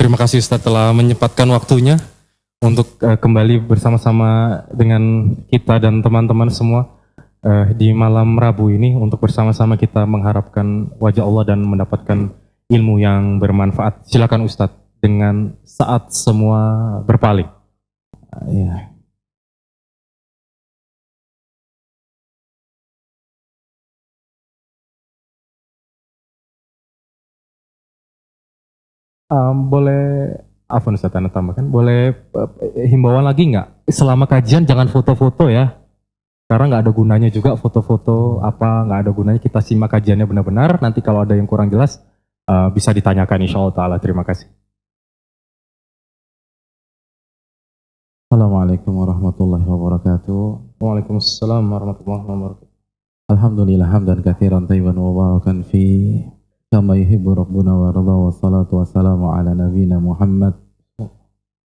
Terima kasih Ustadz telah menyempatkan waktunya untuk kembali bersama-sama dengan kita dan teman-teman semua di malam Rabu ini untuk bersama-sama kita mengharapkan wajah Allah dan mendapatkan ilmu yang bermanfaat. Silakan Ustadz dengan saat semua berpaling. Ya. Boleh apa Ustaz Anda tambahkan? Boleh himbauan lagi nggak? Selama kajian jangan foto-foto ya, karena nggak ada gunanya juga foto-foto apa, nggak ada gunanya. Kita simak kajiannya benar-benar. Nanti kalau ada yang kurang jelas bisa ditanyakan insya Allah Ta'ala. Terima kasih. Assalamualaikum warahmatullahi wabarakatuh. Waalaikumsalam warahmatullahi wabarakatuh. Alhamdulillah hamdan katsiran tayyiban mubarakan fi kama yuhibbu rabbuna wa radha, wa salatu wassalamu ala nabiyyina Muhammad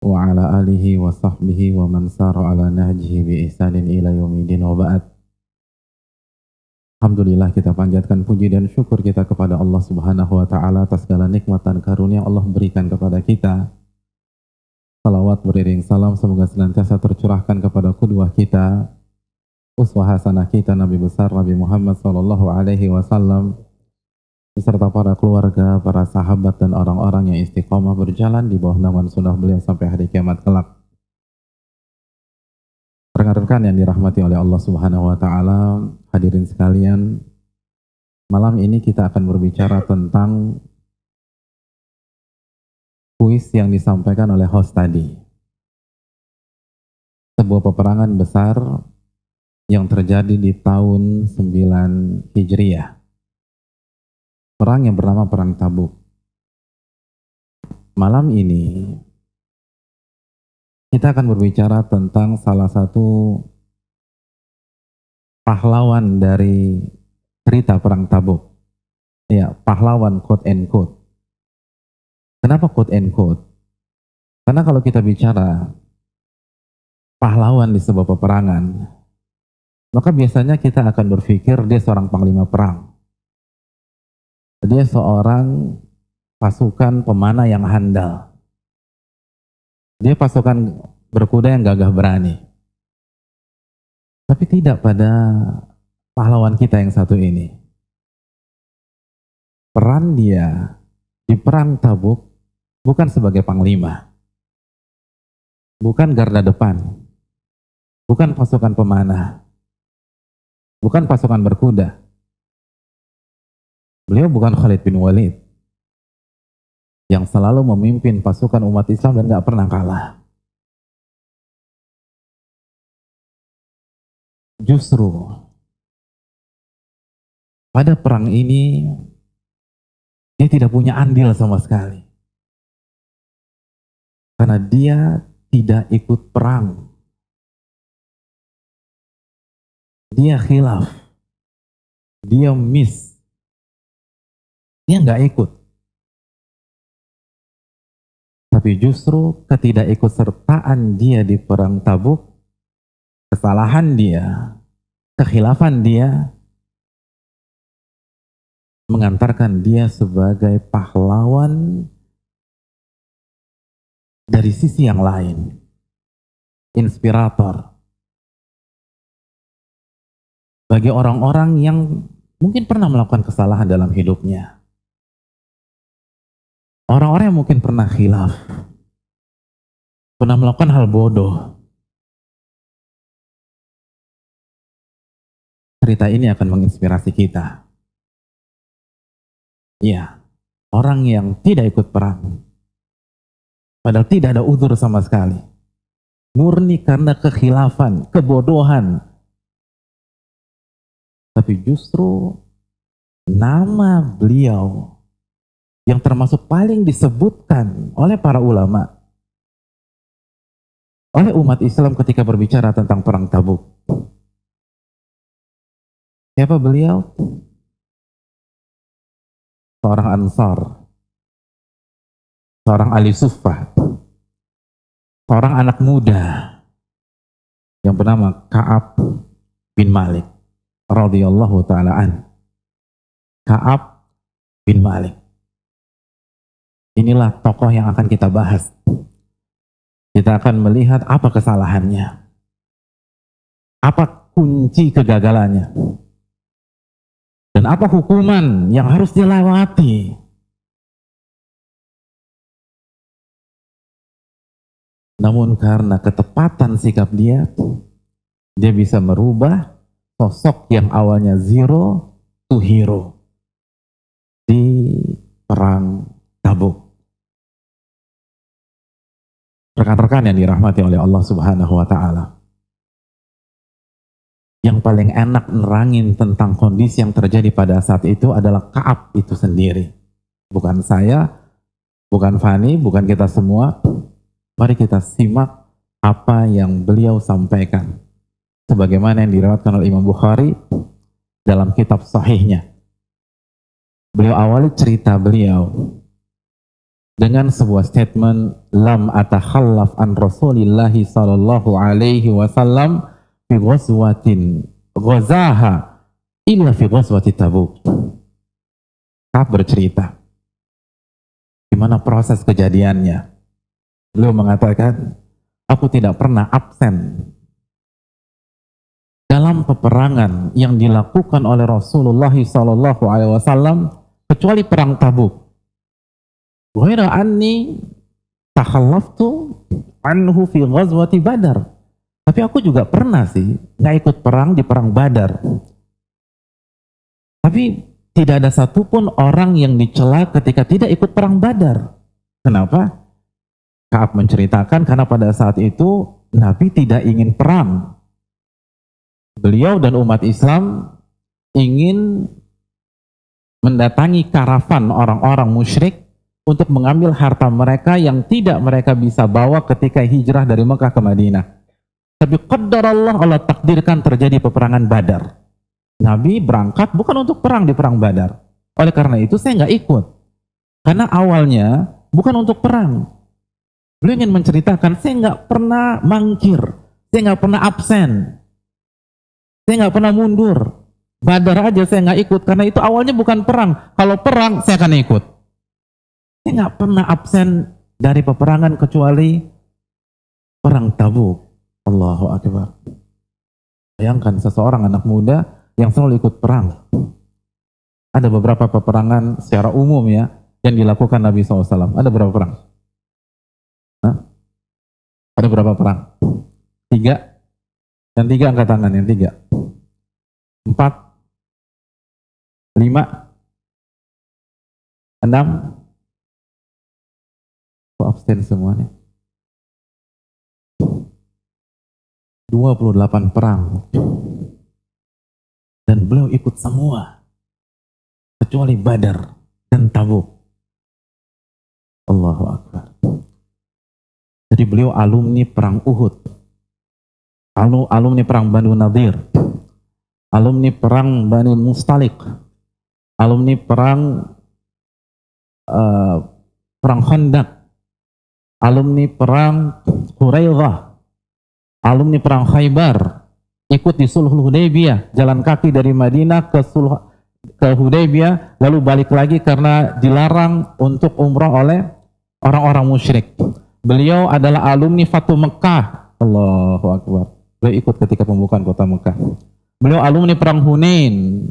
wa ala alihi wa sahbihi wa man sara ala nahjihi bi ihsanin ila yaumidin, wa ba'd. Alhamdulillah, kita panjatkan puji dan syukur kita kepada Allah Subhanahu wa taala atas segala nikmat dan karunia Allah berikan kepada kita. Salawat beriring salam semoga senantiasa tercurahkan kepada qudwah kita, uswah hasanah kita, Nabi besar Nabi Muhammad sallallahu alaihi wasallam, beserta para keluarga, para sahabat dan orang-orang yang istiqomah berjalan di bawah naungan sunnah beliau sampai hari kiamat kelak. Rekan-rekan yang dirahmati oleh Allah Subhanahu wa taala, hadirin sekalian, malam ini kita akan berbicara tentang kuis yang disampaikan oleh host tadi. Sebuah peperangan besar yang terjadi di tahun 9 Hijriah. Perang yang bernama Perang Tabuk. Malam ini kita akan berbicara tentang salah satu pahlawan dari cerita Perang Tabuk. Ya, pahlawan quote and quote. Kenapa quote and quote? Karena kalau kita bicara pahlawan di sebuah peperangan, maka biasanya kita akan berpikir dia seorang panglima perang. Dia seorang pasukan pemanah yang handal. Dia pasukan berkuda yang gagah berani. Tapi tidak pada pahlawan kita yang satu ini. Peran dia di Perang Tabuk bukan sebagai panglima, bukan garda depan, bukan pasukan pemanah, bukan pasukan berkuda. Beliau bukan Khalid bin Walid yang selalu memimpin pasukan umat Islam dan gak pernah kalah. Justru pada perang ini dia tidak punya andil sama sekali. Karena dia tidak ikut perang. Dia khilaf. Dia miss. Dia nggak ikut. Tapi justru ketidakikutsertaan dia di Perang Tabuk, kesalahan dia, kekhilafan dia, mengantarkan dia sebagai pahlawan dari sisi yang lain, inspirator bagi orang-orang yang mungkin pernah melakukan kesalahan dalam hidupnya, orang-orang yang mungkin pernah khilaf, pernah melakukan hal bodoh. Cerita ini akan menginspirasi kita. Iya, orang yang tidak ikut perang, padahal tidak ada uzur sama sekali, murni karena kekhilafan, kebodohan. Tapi justru nama beliau yang termasuk paling disebutkan oleh para ulama, oleh umat Islam ketika berbicara tentang Perang Tabuk. Siapa beliau? Seorang Ansar, seorang ahli suffah, seorang anak muda yang bernama Ka'ab bin Malik radhiyallahu ta'ala an. Ka'ab bin Malik. Inilah tokoh yang akan kita bahas. Kita akan melihat apa kesalahannya, apa kunci kegagalannya, dan apa hukuman yang harus dilewati. Namun karena ketepatan sikap dia bisa merubah sosok yang awalnya zero to hero di perang Tabuk. Rekan-rekan yang dirahmati oleh Allah Subhanahu wa Ta'ala, yang paling enak nerangin tentang kondisi yang terjadi pada saat itu adalah Ka'ab itu sendiri. Bukan saya, bukan Fani, bukan kita semua. Mari kita simak apa yang beliau sampaikan, sebagaimana yang diriwayatkan oleh Imam Bukhari dalam kitab sahihnya. Beliau awali cerita beliau dengan sebuah statement, lam atakhallaf an Rasulillahi sallallahu alaihi wasallam fi ghazwatin ghazaha illa fi ghazwati Tabuk. Ka'ab bercerita gimana proses kejadiannya. Beliau mengatakan, aku tidak pernah absen dalam peperangan yang dilakukan oleh Rasulullah sallallahu alaihi wasallam kecuali perang Tabuk. Ghaira anni takhallaftu anhu fi ghazwati Badar. Tapi aku juga pernah sih nggak ikut perang di perang Badar. Tapi tidak ada satupun orang yang dicela ketika tidak ikut perang Badar. Kenapa? Ka'ab menceritakan karena pada saat itu Nabi tidak ingin perang. Beliau dan umat Islam ingin mendatangi karavan orang-orang musyrik untuk mengambil harta mereka yang tidak mereka bisa bawa ketika hijrah dari Mekah ke Madinah. Tapi qadarallah, Allah takdirkan terjadi peperangan Badar. Nabi berangkat bukan untuk perang di perang Badar. Oleh karena itu saya nggak ikut. Karena awalnya bukan untuk perang. Beliau ingin menceritakan, saya nggak pernah mangkir, saya nggak pernah absen, saya nggak pernah mundur. Badar aja saya nggak ikut karena itu awalnya bukan perang. Kalau perang saya akan ikut. Saya nggak pernah absen dari peperangan kecuali perang Tabuk. Allahu Akbar. Bayangkan seseorang anak muda yang selalu ikut perang. Ada beberapa peperangan secara umum ya yang dilakukan Nabi SAW. Ada berapa perang? Hah? Ada berapa perang? 3? Yang 3 angkat tangan, yang 3. 4? 5? 6? Kok absen semua nih? 28 perang. Dan beliau ikut semua. Kecuali Badar dan Tabuk. Allahu Akbar. Jadi beliau alumni perang Uhud. Alumni perang Banu Nadir. Alumni perang Banu Mustalik. Alumni perang Khandaq. Alumni perang Quraidah, alumni perang Khaybar, ikut di Sulhul Hudaybiyah, jalan kaki dari Madinah ke Hudaybiyah, lalu balik lagi karena dilarang untuk umrah oleh orang-orang musyrik. Beliau adalah alumni Fatu Mekah. Allahu Akbar. Beliau ikut ketika pembukaan kota Mekah. Beliau alumni perang Hunain.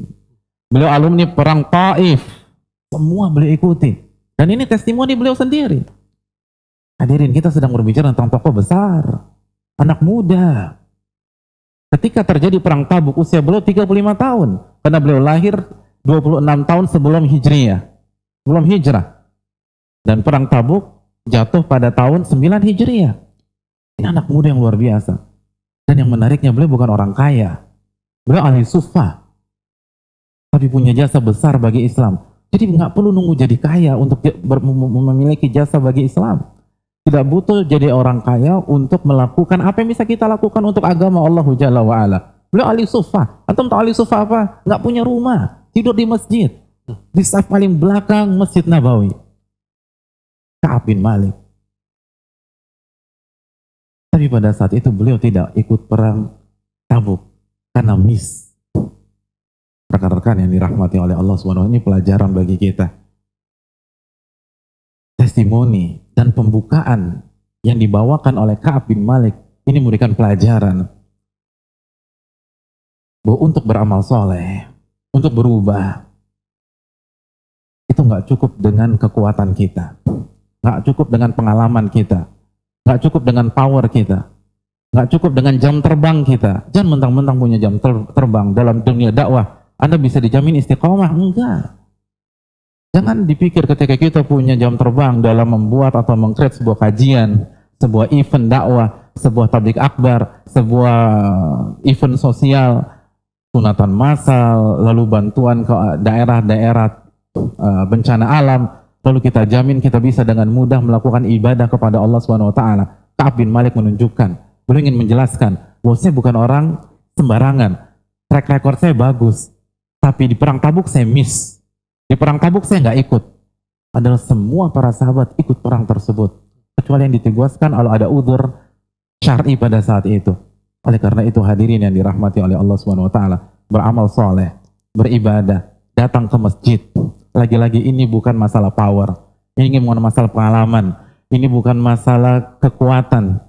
Beliau alumni perang Taif. Semua beliau ikuti. Dan ini testimoni beliau sendiri. Hadirin, kita sedang berbicara tentang tokoh besar, anak muda. Ketika terjadi perang Tabuk, usia beliau 35 tahun. Karena beliau lahir 26 tahun sebelum Hijriyah. Sebelum hijrah. Dan perang Tabuk jatuh pada tahun 9 Hijriyah. Ini anak muda yang luar biasa. Dan yang menariknya, beliau bukan orang kaya. Beliau ahli suffah. Tapi punya jasa besar bagi Islam. Jadi nggak perlu nunggu jadi kaya untuk memiliki jasa bagi Islam. Tidak butuh jadi orang kaya untuk melakukan apa yang bisa kita lakukan untuk agama Allah Jalla wa'ala. Beliau ahli suffah. Antum tahu ahli suffah apa? Nggak punya rumah, tidur di masjid. Di saf paling belakang Masjid Nabawi. Ka'ab bin Malik. Tapi pada saat itu beliau tidak ikut perang Tabuk karena miss. Rekan-rekan yang dirahmati oleh Allah SWT, ini pelajaran bagi kita. testimoni dan pembukaan yang dibawakan oleh Ka'ab bin Malik ini memberikan pelajaran bahwa untuk beramal soleh, untuk berubah, itu nggak cukup dengan kekuatan kita, nggak cukup dengan pengalaman kita, nggak cukup dengan power kita, nggak cukup dengan jam terbang kita. Jangan mentang-mentang punya jam terbang dalam dunia dakwah, Anda bisa dijamin istiqomah. Enggak. Jangan dipikir ketika kita punya jam terbang dalam membuat atau meng-create sebuah kajian, sebuah event dakwah, sebuah tablik akbar, sebuah event sosial, sunatan massal, lalu bantuan ke daerah-daerah bencana alam, lalu kita jamin kita bisa dengan mudah melakukan ibadah kepada Allah Subhanahu wa taala. Ka'ab bin Malik menunjukkan, beliau ingin menjelaskan bahwa saya bukan orang sembarangan. Track record saya bagus, tapi di perang Tabuk saya miss. Di perang Tabuk saya nggak ikut. Padahal semua para sahabat ikut perang tersebut, kecuali yang ditegaskan kalau ada udzur syar'i pada saat itu. Oleh karena itu hadirin yang dirahmati oleh Allah Subhanahu wa taala, beramal soleh, beribadah, datang ke masjid. Lagi-lagi ini bukan masalah power, ini bukan masalah pengalaman, ini bukan masalah kekuatan.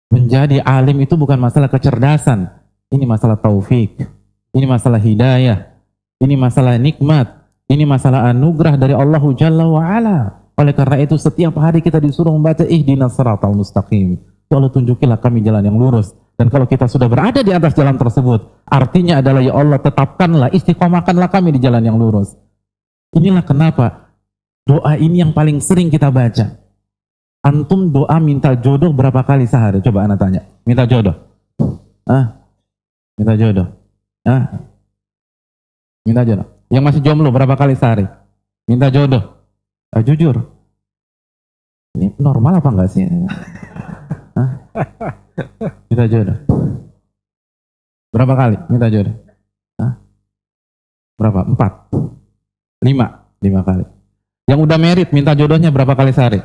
Menjadi alim itu bukan masalah kecerdasan, ini masalah taufik, ini masalah hidayah, ini masalah nikmat, ini masalah anugerah dari Allah Jalla wa'ala. Oleh karena itu setiap hari kita disuruh membaca ihdinas siratal mustaqim. Ya Allah, tunjukilah kami jalan yang lurus. Dan kalau kita sudah berada di atas jalan tersebut, artinya adalah ya Allah tetapkanlah, istiqomahkanlah kami di jalan yang lurus. Inilah kenapa doa ini yang paling sering kita baca. Antum doa minta jodoh berapa kali sehari? Coba anak tanya. Minta jodoh. Minta jodoh. Minta jodoh. Yang masih jomblo berapa kali sehari? Minta jodoh. Jujur. Ini normal apa enggak sih? Minta jodoh. Berapa kali minta jodoh? Berapa? 4? 5 kali. Yang udah merit minta jodohnya berapa kali sehari?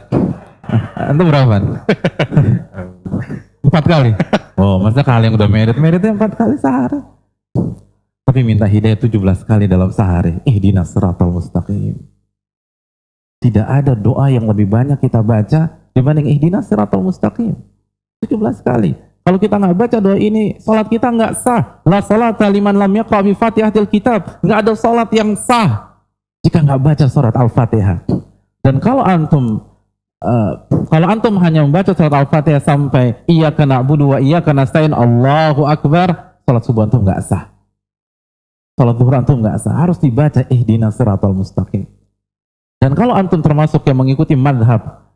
Itu berapa? 4 kali. Oh, masa kali yang udah meritnya 4 kali sehari. Tapi minta hidayah 17 kali dalam sehari. Ihdinas siratal mustaqim. Tidak ada doa yang lebih banyak kita baca dibanding ihdinas siratal mustaqim. 17 kali. Kalau kita nggak baca doa ini, salat kita nggak sah. La salata liman lam yaqra bi Fatihatil kitab. Nggak ada salat yang sah jika nggak baca surat Al-Fatihah. Dan kalau antum hanya membaca surat Al-Fatihah sampai iyyaka na'budu wa iyyaka nasta'in, Allahu akbar, salat subuh antum nggak sah. Salat zuhur antum nggak sah. Harus dibaca ihdinas siratal mustaqim. Dan kalau antum termasuk yang mengikuti madhab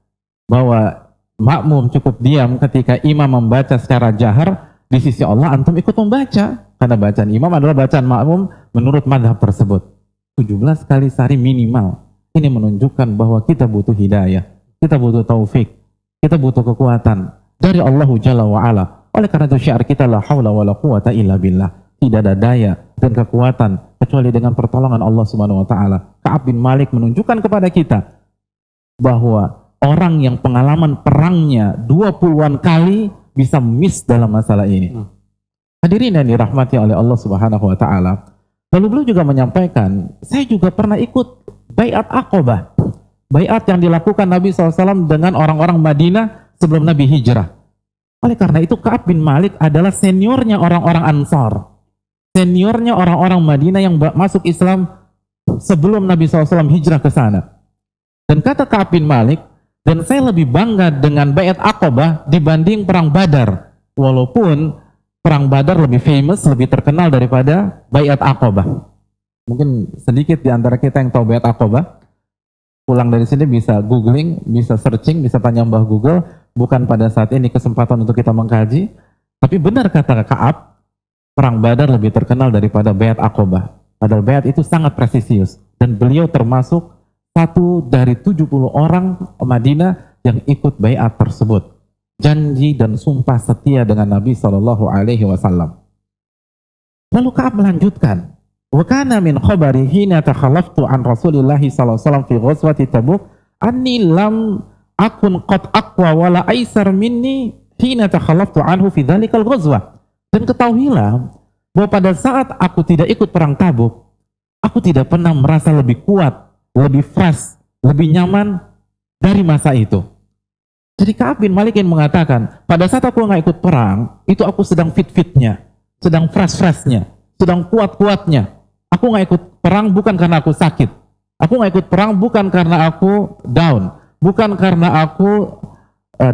bahwa makmum cukup diam ketika imam membaca secara jahar, di sisi Allah antum ikut membaca, karena bacaan imam adalah bacaan makmum menurut madhab tersebut. 17 kali sehari minimal. Ini menunjukkan bahwa kita butuh hidayah, kita butuh taufik, kita butuh kekuatan dari Allah Jalla wa'ala. Oleh karena itu syiar kita la haula wa la quwata illa billah. Tidak ada daya dan kekuatan kecuali dengan pertolongan Allah Subhanahu wa taala. Ka'ab bin Malik menunjukkan kepada kita bahwa orang yang pengalaman perangnya 20-an kali bisa miss dalam masalah ini. Hadirin yang dirahmati oleh Allah Subhanahu wa taala. Lalu beliau juga menyampaikan, saya juga pernah ikut Bai'at Aqabah. Bai'at yang dilakukan Nabi SAW dengan orang-orang Madinah sebelum Nabi hijrah. Oleh karena itu Ka'ab bin Malik adalah seniornya orang-orang Ansar. Seniornya orang-orang Madinah yang masuk Islam sebelum Nabi SAW hijrah ke sana. Dan kata Ka'ab bin Malik, dan saya lebih bangga dengan Bai'at Aqabah dibanding Perang Badar. Walaupun Perang Badar lebih famous, lebih terkenal daripada Bai'at Aqabah. Mungkin sedikit di antara kita yang tahu Bai'at Aqabah. Pulang dari sini bisa googling, bisa searching, bisa tanya Mbah Google. Bukan pada saat ini kesempatan untuk kita mengkaji. Tapi benar kata Ka'ab, Perang Badar lebih terkenal daripada Bai'at Aqabah. Padahal Bai'at itu sangat presisius. Dan beliau termasuk satu dari 70 orang Madinah yang ikut Bai'at tersebut. Janji dan sumpah setia dengan Nabi SAW. Lalu Ka'ab melanjutkan, wa kana min khabari hina takhallaftu an Rasulillah SAW fi ghazwati Tabuk anni lam akun qad aqwa wala aisar minni hina takhallaftu anhu fi dhalikal ghazwah. Dan ketahuilah bahwa pada saat aku tidak ikut perang Tabuk, aku tidak pernah merasa lebih kuat, lebih fresh, lebih nyaman dari masa itu. Jadi Ka'ab bin Malik yang mengatakan, pada saat aku nggak ikut perang, itu aku sedang fit-fitnya, sedang fresh-freshnya, sedang kuat-kuatnya. Aku nggak ikut perang bukan karena aku sakit. Aku nggak ikut perang bukan karena aku down, bukan karena aku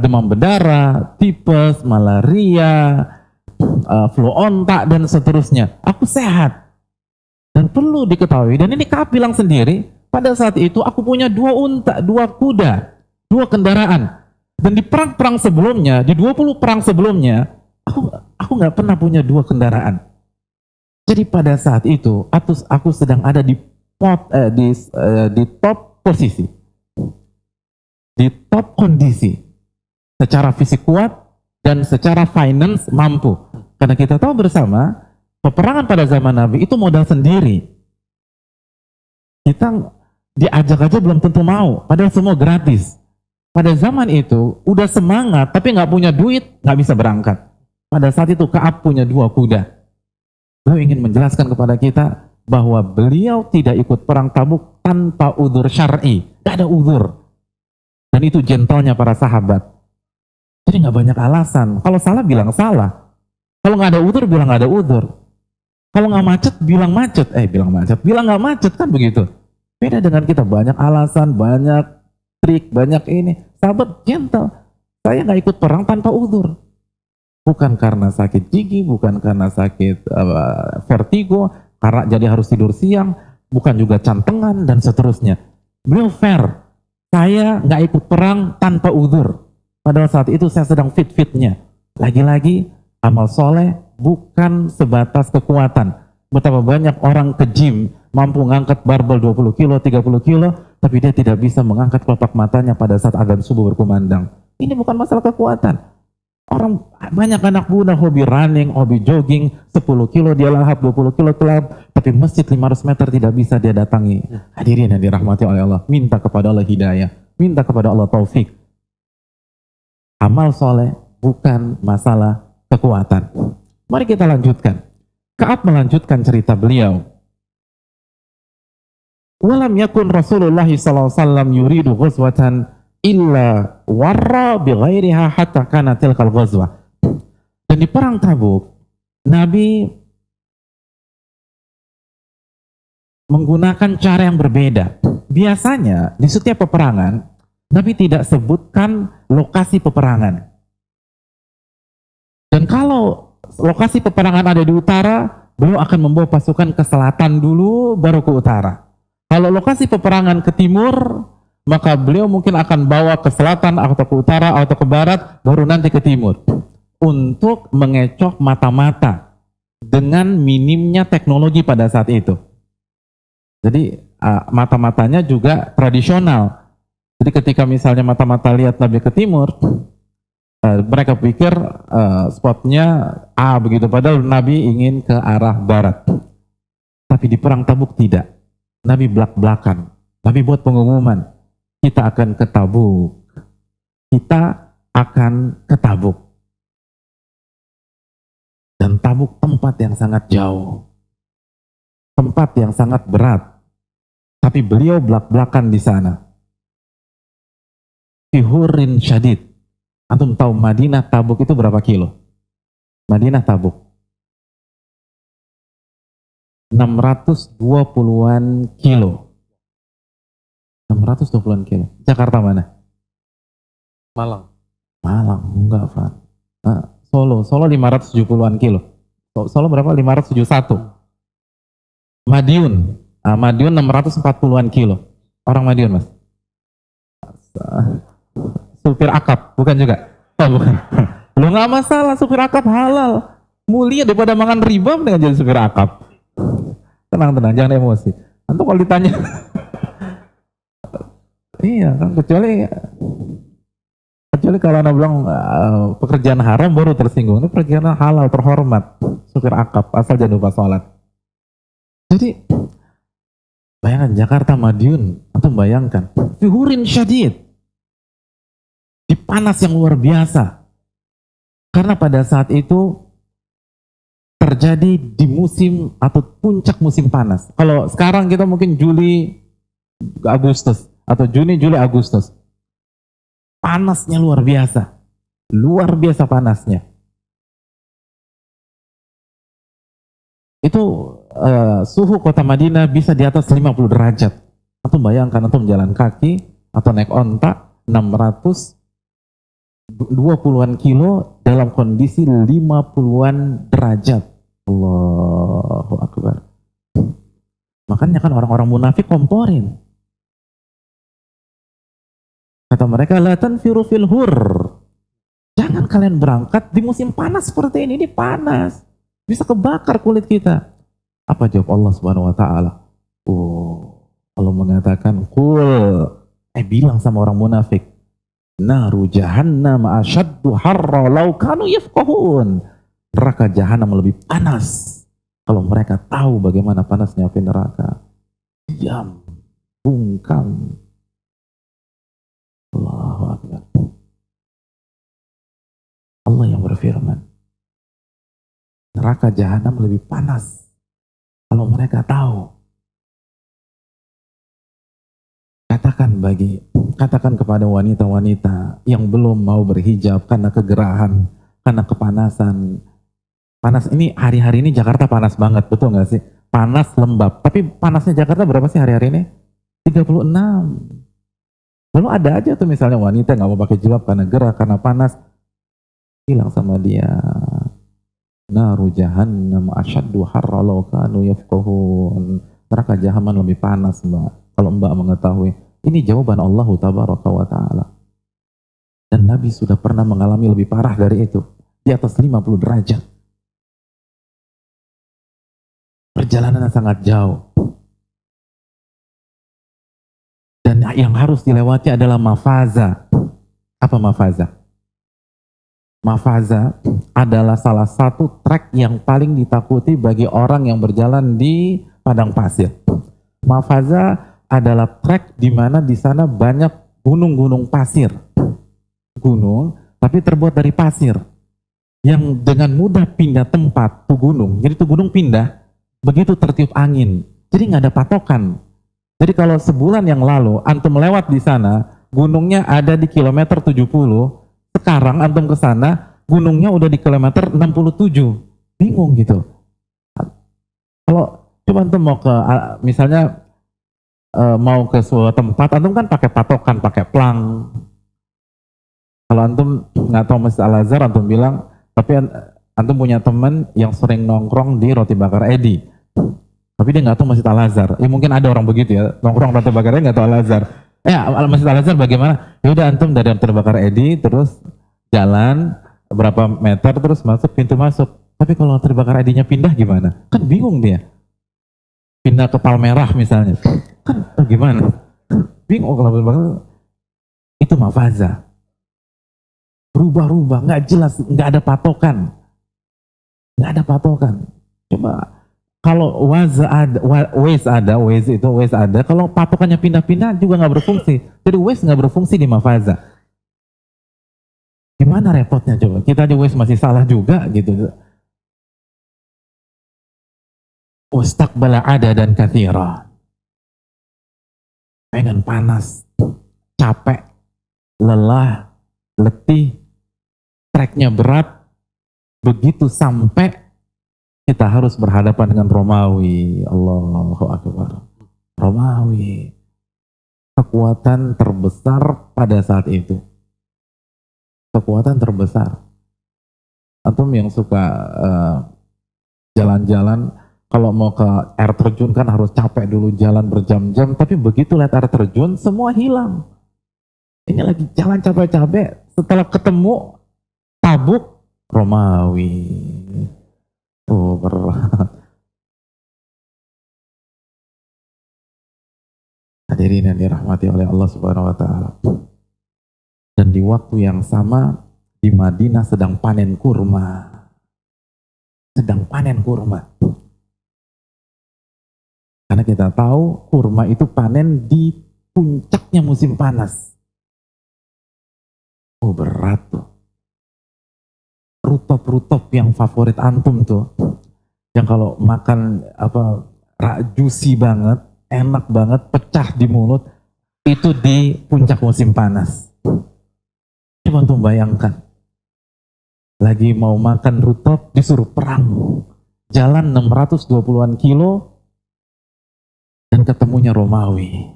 demam berdarah, tipes, malaria, flu ontak dan seterusnya. Aku sehat. Dan perlu diketahui, dan ini Ka'ab bilang sendiri, pada saat itu aku punya 2 unta, 2 kuda, 2 kendaraan. Dan di perang-perang sebelumnya, di 20 perang sebelumnya, aku nggak pernah punya 2 kendaraan. Jadi pada saat itu, aku sedang ada di top posisi, di top kondisi, secara fisik kuat dan secara finance mampu. Karena kita tahu bersama, peperangan pada zaman Nabi itu modal sendiri. Kita diajak aja belum tentu mau, padahal semua gratis. Pada zaman itu, udah semangat, tapi nggak punya duit, nggak bisa berangkat. Pada saat itu, Ka'ab punya 2 kuda. Beliau ingin menjelaskan kepada kita bahwa beliau tidak ikut perang Tabuk tanpa udzur syar'i. Nggak ada udzur. Dan itu gentlenya para sahabat. Jadi nggak banyak alasan. Kalau salah, bilang salah. Kalau nggak ada udzur, bilang nggak ada udzur. Kalau nggak macet, bilang macet. Bilang nggak macet, kan begitu. Beda dengan kita, banyak alasan, banyak trik, banyak ini. Sahabat gentle. Saya nggak ikut perang tanpa udzur. Bukan karena sakit gigi, bukan karena sakit vertigo, karena jadi harus tidur siang, bukan juga cantengan dan seterusnya. Beliau fair. Saya nggak ikut perang tanpa udzur. Padahal saat itu saya sedang fit-fitnya. Lagi-lagi amal soleh bukan sebatas kekuatan. Betapa banyak orang ke gym mampu mengangkat barbel 20 kilo, 30 kilo, tapi dia tidak bisa mengangkat kelopak matanya pada saat adzan subuh berkumandang. Ini bukan masalah kekuatan. Orang banyak anak muda hobi running, hobi jogging, 10 kilo dia lahap, 20 kilo kelab, tapi masjid 500 meter tidak bisa dia datangi. Hadirin yang dirahmati oleh Allah, minta kepada Allah hidayah, minta kepada Allah taufik. Amal soleh bukan masalah kekuatan. Mari kita lanjutkan. Ka'ab melanjutkan cerita beliau. Walam yakun Rasulullah SAW yuridu ghazwatan illa warra bighairiha hatta kana tilkal ghazwah. Dan di perang Tabuk, Nabi menggunakan cara yang berbeda. Biasanya di setiap peperangan, Nabi tidak sebutkan lokasi peperangan. Dan kalau lokasi peperangan ada di utara, beliau akan membawa pasukan ke selatan dulu, baru ke utara. Kalau lokasi peperangan ke timur, maka beliau mungkin akan bawa ke selatan atau ke utara atau ke barat, baru nanti ke timur. Untuk mengecoh mata-mata dengan minimnya teknologi pada saat itu. Jadi mata-matanya juga tradisional. Jadi ketika misalnya mata-mata lihat Nabi ke timur, mereka pikir spotnya A begitu, padahal Nabi ingin ke arah barat. Tapi di perang Tabuk tidak. Nabi belak-belakan. Nabi buat pengumuman, kita akan ke Tabuk. Kita akan ke Tabuk. Dan Tabuk tempat yang sangat jauh. Tempat yang sangat berat. Tapi beliau belak-belakan di sana. Fihurin syadid. Antum tahu Madinah Tabuk itu berapa kilo? Madinah Tabuk 620-an kilo. 620-an kilo. Jakarta mana? Malang. Malang, enggak, Pak. Solo 570-an kilo. Solo berapa? 571. Madiun. Madiun 640-an kilo. Orang Madiun, Mas. Supir akap, bukan juga? Oh, bukan. Lu nggak masalah, supir akap halal. Mulia daripada makan riba dengan jadi supir akap. Tenang, jangan emosi. Antum kalau ditanya, iya kan, kecuali kalau anda bilang pekerjaan haram baru tersinggung. Ini pekerjaan halal terhormat, supir akap, asal jangan lupa sholat. Jadi bayangkan Jakarta Madiun, atau bayangkan fihurin syadid, di panas yang luar biasa. Karena pada saat itu terjadi di musim atau puncak musim panas. Kalau sekarang kita mungkin Juli Agustus atau Juni Juli Agustus. Panasnya luar biasa panasnya. Itu suhu kota Madinah bisa di atas 50 derajat. Atau bayangkan antum jalan kaki atau naik onta 620-an kilo dalam kondisi 50-an derajat. Allahu Akbar. Makanya kan orang-orang munafik komporin. Kata mereka, la tanfiru fil hur. Jangan kalian berangkat di musim panas seperti ini panas. Bisa kebakar kulit kita. Apa jawab Allah Subhanahu wa taala? Oh, Allah mengatakan, bilang sama orang munafik, naru jahannam asyaddu harra law kanu yafqahun. Neraka jahanam lebih panas kalau mereka tahu bagaimana panasnya api neraka. Diam, bungkam. Allahu Akbar. Allah yang berfirman, neraka jahanam lebih panas kalau mereka tahu. Katakan kepada wanita-wanita yang belum mau berhijab karena kegerahan, karena kepanasan. Panas ini, hari-hari ini Jakarta panas banget, betul nggak sih? Panas lembab. Tapi panasnya Jakarta berapa sih hari-hari ini? 36. Lalu ada aja tuh misalnya wanita nggak mau pakai jilbab karena gerah, karena panas. Bilang sama dia, naru jahannam asyaddu harra law kanu yafqahun. Neraka jahanam lebih panas, Mbak, kalau Mbak mengetahui. Ini jawaban Allah tabaraka wa ta'ala. Dan Nabi sudah pernah mengalami lebih parah dari itu, di atas 50 derajat. Perjalanan sangat jauh. Dan yang harus dilewati adalah mafaza. Apa mafaza? Mafaza adalah salah satu trek yang paling ditakuti bagi orang yang berjalan di padang pasir. Mafaza adalah trek di mana di sana banyak gunung-gunung pasir. Gunung, tapi terbuat dari pasir. Yang dengan mudah pindah tempat tuh gunung. Jadi tuh gunung pindah, begitu tertiup angin. Jadi nggak ada patokan. Jadi kalau sebulan yang lalu antum lewat di sana, gunungnya ada di kilometer 70. Sekarang antum ke sana, gunungnya udah di kilometer 67. Bingung gitu. Kalau coba antum mau ke, misalnya mau ke suatu tempat, antum kan pakai patokan, pakai plang. Kalau antum nggak tahu Masjid Al-Azhar, antum bilang, tapi antum punya teman yang sering nongkrong di Roti Bakar Edi, tapi dia nggak tahu Masjid Al-Azhar. Ya mungkin ada orang begitu ya, nongkrong Roti Bakar Edi nggak tahu Al-Azhar. Masjid Al-Azhar bagaimana? Ya udah antum dari Roti Bakar Edi terus jalan berapa meter terus masuk pintu masuk. Tapi kalau Roti Bakar Edinya pindah gimana? Kan bingung dia. Pindah ke Palmerah misalnya, kan gimana? Bingung kalau itu mafaza. Berubah-ubah, nggak jelas, nggak ada patokan. Coba kalau Waze ada, kalau patokannya pindah-pindah juga nggak berfungsi. Jadi Waze nggak berfungsi di mafaza. Gimana repotnya coba? Kita di Waze masih salah juga gitu. Wastaqbala adadan katsira. Pengen panas, capek, lelah, letih, treknya berat, begitu sampai kita harus berhadapan dengan Romawi. Allahu Akbar. Romawi. Kekuatan terbesar pada saat itu. Kekuatan terbesar. Antum yang suka jalan-jalan, kalau mau ke air terjun kan harus capek dulu jalan berjam-jam, tapi begitu lihat air terjun semua hilang. Ini lagi jalan capek-capek, setelah ketemu Tabuk, Romawi. Oh, berat. Hadirin yang dirahmati oleh Allah Subhanahu wa taala. Dan di waktu yang sama di Madinah sedang panen kurma. Karena kita tahu kurma itu panen di puncaknya musim panas. Oh, berat tuh. Rutop yang favorit antum tuh, yang kalau makan juicy banget, enak banget, pecah di mulut, itu di puncak musim panas. Coba tuh bayangkan, lagi mau makan rutop disuruh perang. Jalan 620-an kilo dan ketemunya Romawi.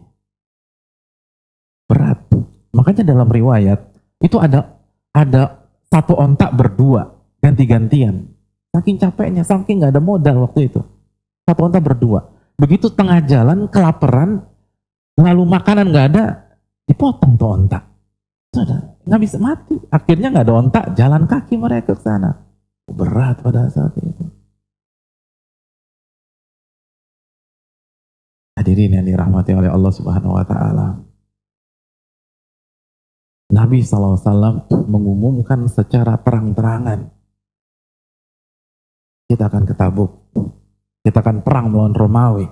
Berat. Makanya dalam riwayat itu ada satu ontak berdua ganti-gantian. Saking capeknya, saking nggak ada modal waktu itu. Satu ontak berdua. Begitu tengah jalan kelaparan, lalu makanan nggak ada, dipotong tuh ontak. Sudah, nggak bisa mati. Akhirnya nggak ada ontak, jalan kaki mereka ke sana. Berat pada saat itu. Hadirin yang dirahmati oleh Allah Subhanahu wa Ta'ala. Nabi SAW mengumumkan secara terang-terangan, kita akan ke Tabuk, kita akan perang melawan Romawi,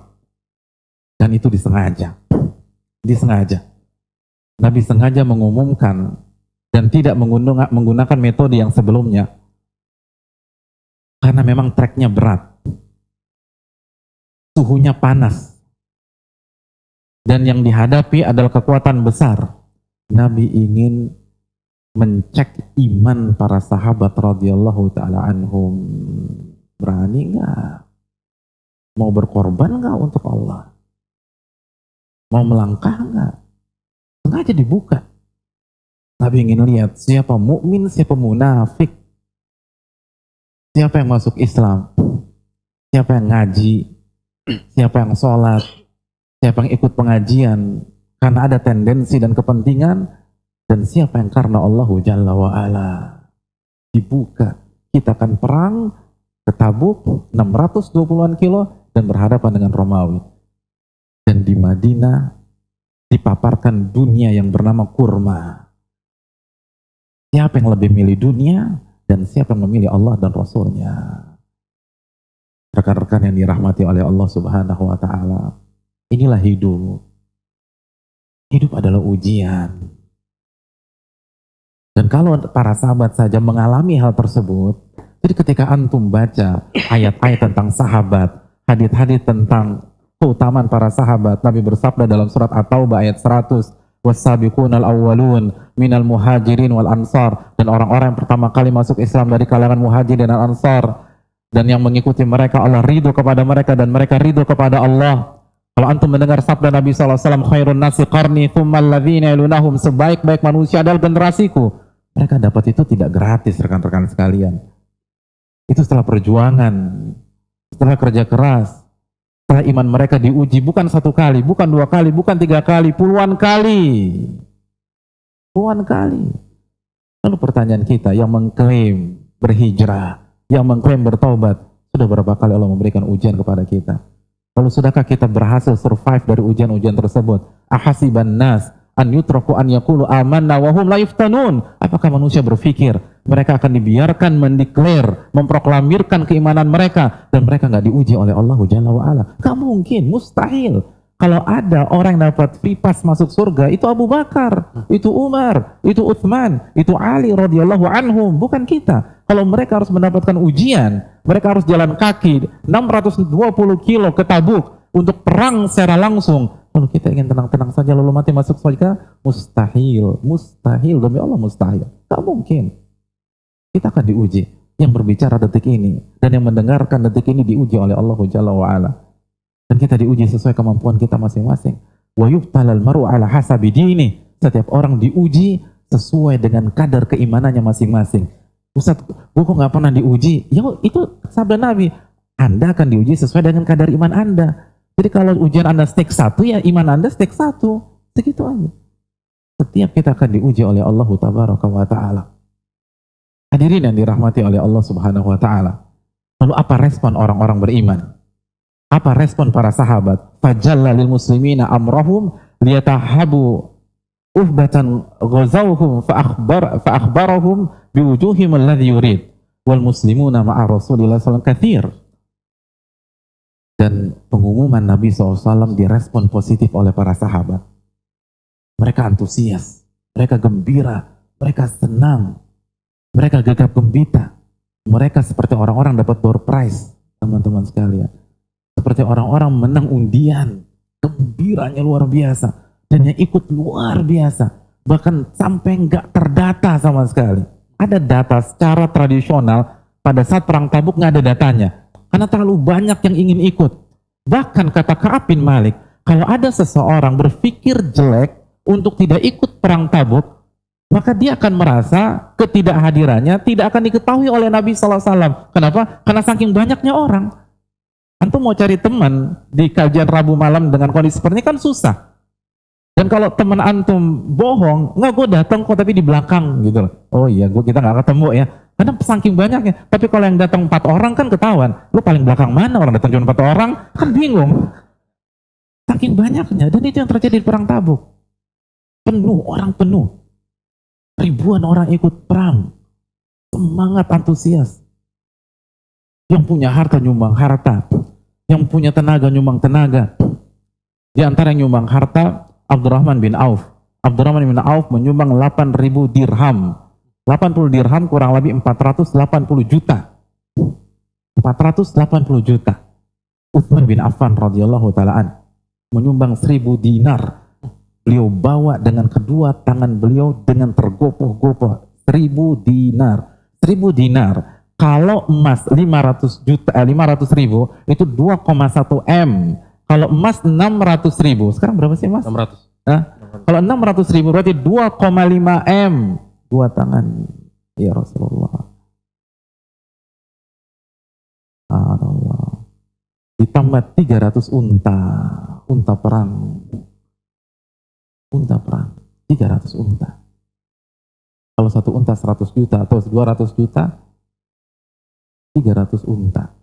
dan itu disengaja. Nabi sengaja mengumumkan dan tidak menggunakan metode yang sebelumnya, karena memang treknya berat, suhunya panas, dan yang dihadapi adalah kekuatan besar. Nabi ingin mencek iman para sahabat radhiyallahu ta'ala anhum. Berani nggak? Mau berkorban nggak untuk Allah? Mau melangkah nggak? Sengaja dibuka. Nabi ingin lihat siapa mukmin, siapa munafik, siapa yang masuk Islam, siapa yang ngaji, siapa yang sholat, siapa yang ikut pengajian karena ada tendensi dan kepentingan, dan siapa yang karena Allahu Jalla wa'ala. Dibuka. Kita akan perang ke Tabuk 620-an kilo dan berhadapan dengan Romawi. Dan di Madinah dipaparkan dunia yang bernama kurma. Siapa yang lebih milih dunia dan siapa yang memilih Allah dan Rasulnya. Rekan-rekan yang dirahmati oleh Allah Subhanahu wa Ta'ala, inilah hidup. Hidup adalah ujian. Dan kalau para sahabat saja mengalami hal tersebut, jadi ketika antum baca ayat-ayat tentang sahabat, hadits-hadits tentang keutamaan para sahabat, Nabi bersabda dalam surat At-Taubah ayat 100, "Was-sabiqunal awwalun minal muhajirin wal ansar," dan orang-orang yang pertama kali masuk Islam dari kalangan muhajirin dan ansar, dan yang mengikuti mereka Allah ridho kepada mereka dan mereka ridho kepada Allah. Kalau antum mendengar sabda Nabi SAW, "Khairun nasi qarni thumma alladhina yalunahum," sebaik-baik manusia adalah generasiku. Mereka dapat itu tidak gratis, rekan-rekan sekalian. Itu setelah perjuangan, setelah kerja keras, setelah iman mereka diuji bukan satu kali, bukan dua kali, bukan tiga kali, puluhan kali. Puluhan kali. Lalu pertanyaan kita, yang mengklaim berhijrah, yang mengklaim bertaubat, sudah berapa kali Allah memberikan ujian kepada kita? Lalu sudahkah kita berhasil survive dari ujian-ujian tersebut? Ahasiban nas an yutraku an yaqulu amanna wa hum la yuftanun. Apakah manusia berpikir mereka akan dibiarkan mendeklar, memproklamirkan keimanan mereka dan mereka nggak diuji oleh Allah Jalla wa ala? Gak mungkin, mustahil. Kalau ada orang yang dapat free pass masuk surga, itu Abu Bakar, itu Umar, itu Utsman, itu Ali radhiyallahu anhum, bukan kita. Kalau mereka harus mendapatkan ujian, mereka harus jalan kaki 620 kilo ke Tabuk untuk perang secara langsung. Lalu kita ingin tenang-tenang saja lalu mati masuk surga? Mustahil, mustahil, demi Allah mustahil. Tak mungkin. Kita akan diuji. Yang berbicara detik ini dan yang mendengarkan detik ini diuji oleh Allah Jalla wa ala. Dan kita diuji sesuai kemampuan kita masing-masing. Wa yubtalal mar'u ala hasabi dini. Setiap orang diuji sesuai dengan kadar keimanannya masing-masing. Ustaz, gue kok gak pernah diuji? Ya itu sabda Nabi. Anda akan diuji sesuai dengan kadar iman Anda. Jadi kalau ujian Anda stake 1, ya iman Anda stake 1. Segitu aja. Setiap kita akan diuji oleh Allah Tabaraka wa Ta'ala. Hadirin yang dirahmati oleh Allah Subhanahu wa Ta'ala. Lalu apa respon orang-orang beriman? Apa respon para sahabat? Fajalla lil muslimina amrahum liyatahabu uhbatan ghazawhum fa'akhbarahum biwujuhim alladhi yurid wal muslimuna ma'a Rasulillah sallallahu alaihi wasallam. Dan pengumuman Nabi SAW direspon positif oleh para sahabat. Mereka antusias, mereka gembira, mereka senang, mereka gegap gembita. Mereka seperti orang-orang dapat door prize, teman-teman sekalian. Seperti orang-orang menang undian, gembiranya luar biasa. Dan yang ikut luar biasa. bahkan sampai nggak terdata sama sekali. Ada data secara tradisional pada saat perang Tabuk nggak ada datanya, karena terlalu banyak yang ingin ikut. Bahkan kata Ka'ab bin Malik, kalau ada seseorang berpikir jelek untuk tidak ikut perang Tabuk, maka dia akan merasa ketidakhadirannya tidak akan diketahui oleh Nabi SAW. Kenapa? Karena saking banyaknya orang. Antum mau cari teman di kajian Rabu malam dengan kondisi seperti ini kan susah. Dan kalau teman antum bohong, nggak gue datang kok tapi di belakang gitu loh. Oh iya, kita nggak ketemu ya. Karena saking banyaknya. Tapi kalau yang datang 4 orang kan ketahuan. Lu paling belakang mana? Orang datang cuma 4 orang kan bingung. Saking banyaknya. Dan itu yang terjadi di perang Tabuk. Penuh, orang penuh. Ribuan orang ikut perang. Semangat, antusias. Yang punya harta nyumbang harta. Yang punya tenaga nyumbang tenaga. Di antara yang nyumbang harta, Abdurrahman bin Auf. Abdurrahman bin Auf menyumbang 8.000 dirham. 80 dirham kurang lebih 480 juta. 480 juta. Utsman bin Affan radhiyallahu taalaan menyumbang 1.000 dinar. Beliau bawa dengan kedua tangan beliau dengan tergopoh-gopoh. 1.000 dinar. 1.000 dinar. Kalau emas 500 ribu itu 2,1 M. Kalau emas 600 ribu, sekarang berapa sih mas? 600. Nah, kalau 600 ribu berarti 2,5 M. 2 tangan, ya Rasulullah. Allah. Ditambah 300 unta perang. Unta perang, 300 unta. Kalau satu unta 100 juta atau 200 juta, 300 unta.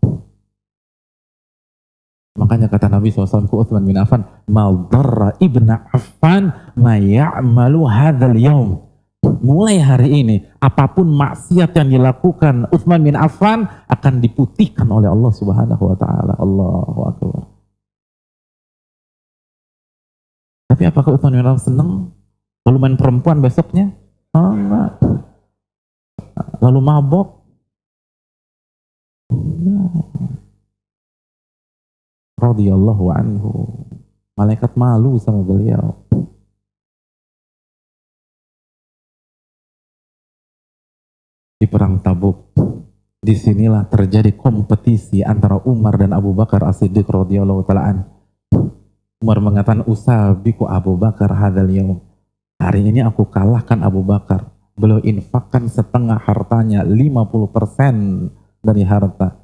Makanya kata Nabi SAW ke Utsman bin Affan, "Mal darra ibna Affan ma ya'malu hadzal yaum." Mulai hari ini, apapun maksiat yang dilakukan Utsman bin Affan akan diputihkan oleh Allah Subhanahu wa taala. Allahu akbar. Tapi apakah Utsman bin Affan senang? Lalu main perempuan besoknya? Oh, enggak. Lalu mabok? Enggak. Radhiyallahu anhu. Malaikat malu sama beliau. Di perang Tabuk, disinilah terjadi kompetisi antara Umar dan Abu Bakar As-Siddiq radhiyallahu ta'ala. Umar mengatakan, "Usabiku Abu Bakar hadzal yaum." Hari ini aku kalahkan Abu Bakar. Beliau infakkan setengah hartanya, 50% dari harta.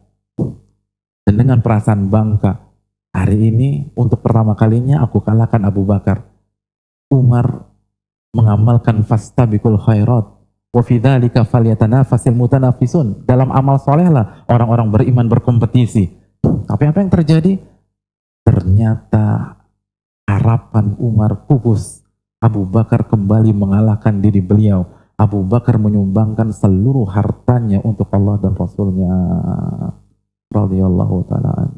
Dan dengan perasaan bangga, hari ini untuk pertama kalinya aku kalahkan Abu Bakar. Umar mengamalkan fastabiqul khairat wa fi dzalika falyatanafasil mutanafisun. Dalam amal soleh lah orang-orang beriman berkompetisi. Tapi apa yang terjadi? Ternyata harapan Umar pupus. Abu Bakar kembali mengalahkan diri beliau. Abu Bakar menyumbangkan seluruh hartanya untuk Allah dan Rasulnya radhiyallahu ta'ala,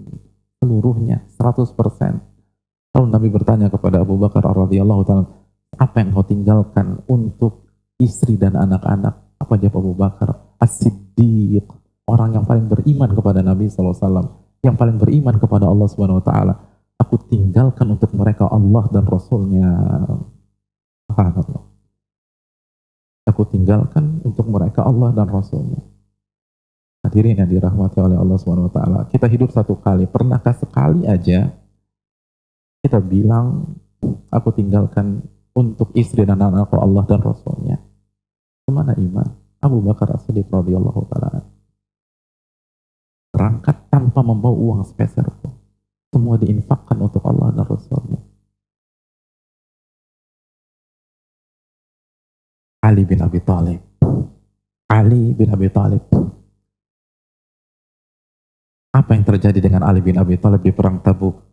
seluruhnya 100%. Lalu Nabi bertanya kepada Abu Bakar radhiyallahu ta'ala, apa yang kau tinggalkan untuk istri dan anak-anak? Apa jawab Abu Bakar? As-Siddiq, orang yang paling beriman kepada Nabi SAW, yang paling beriman kepada Allah Subhanahu Wa Taala. Aku tinggalkan untuk mereka Allah dan Rasulnya. Aku tinggalkan untuk mereka Allah dan Rasulnya. Hadirin yang dirahmati oleh Allah Subhanahu Wa Taala. Kita hidup satu kali. Pernahkah sekali aja kita bilang, aku tinggalkan untuk istri dan anak-anakku Allah dan Rasulnya? Kemana iman? Abu Bakar As-Siddiq radhiyallahu ta'ala berangkat tanpa membawa uang sepeser pun. Semua diinfakkan untuk Allah dan Rasulnya. Ali bin Abi Thalib. Ali bin Abi Thalib. Apa yang terjadi dengan Ali bin Abi Thalib di perang Tabuk?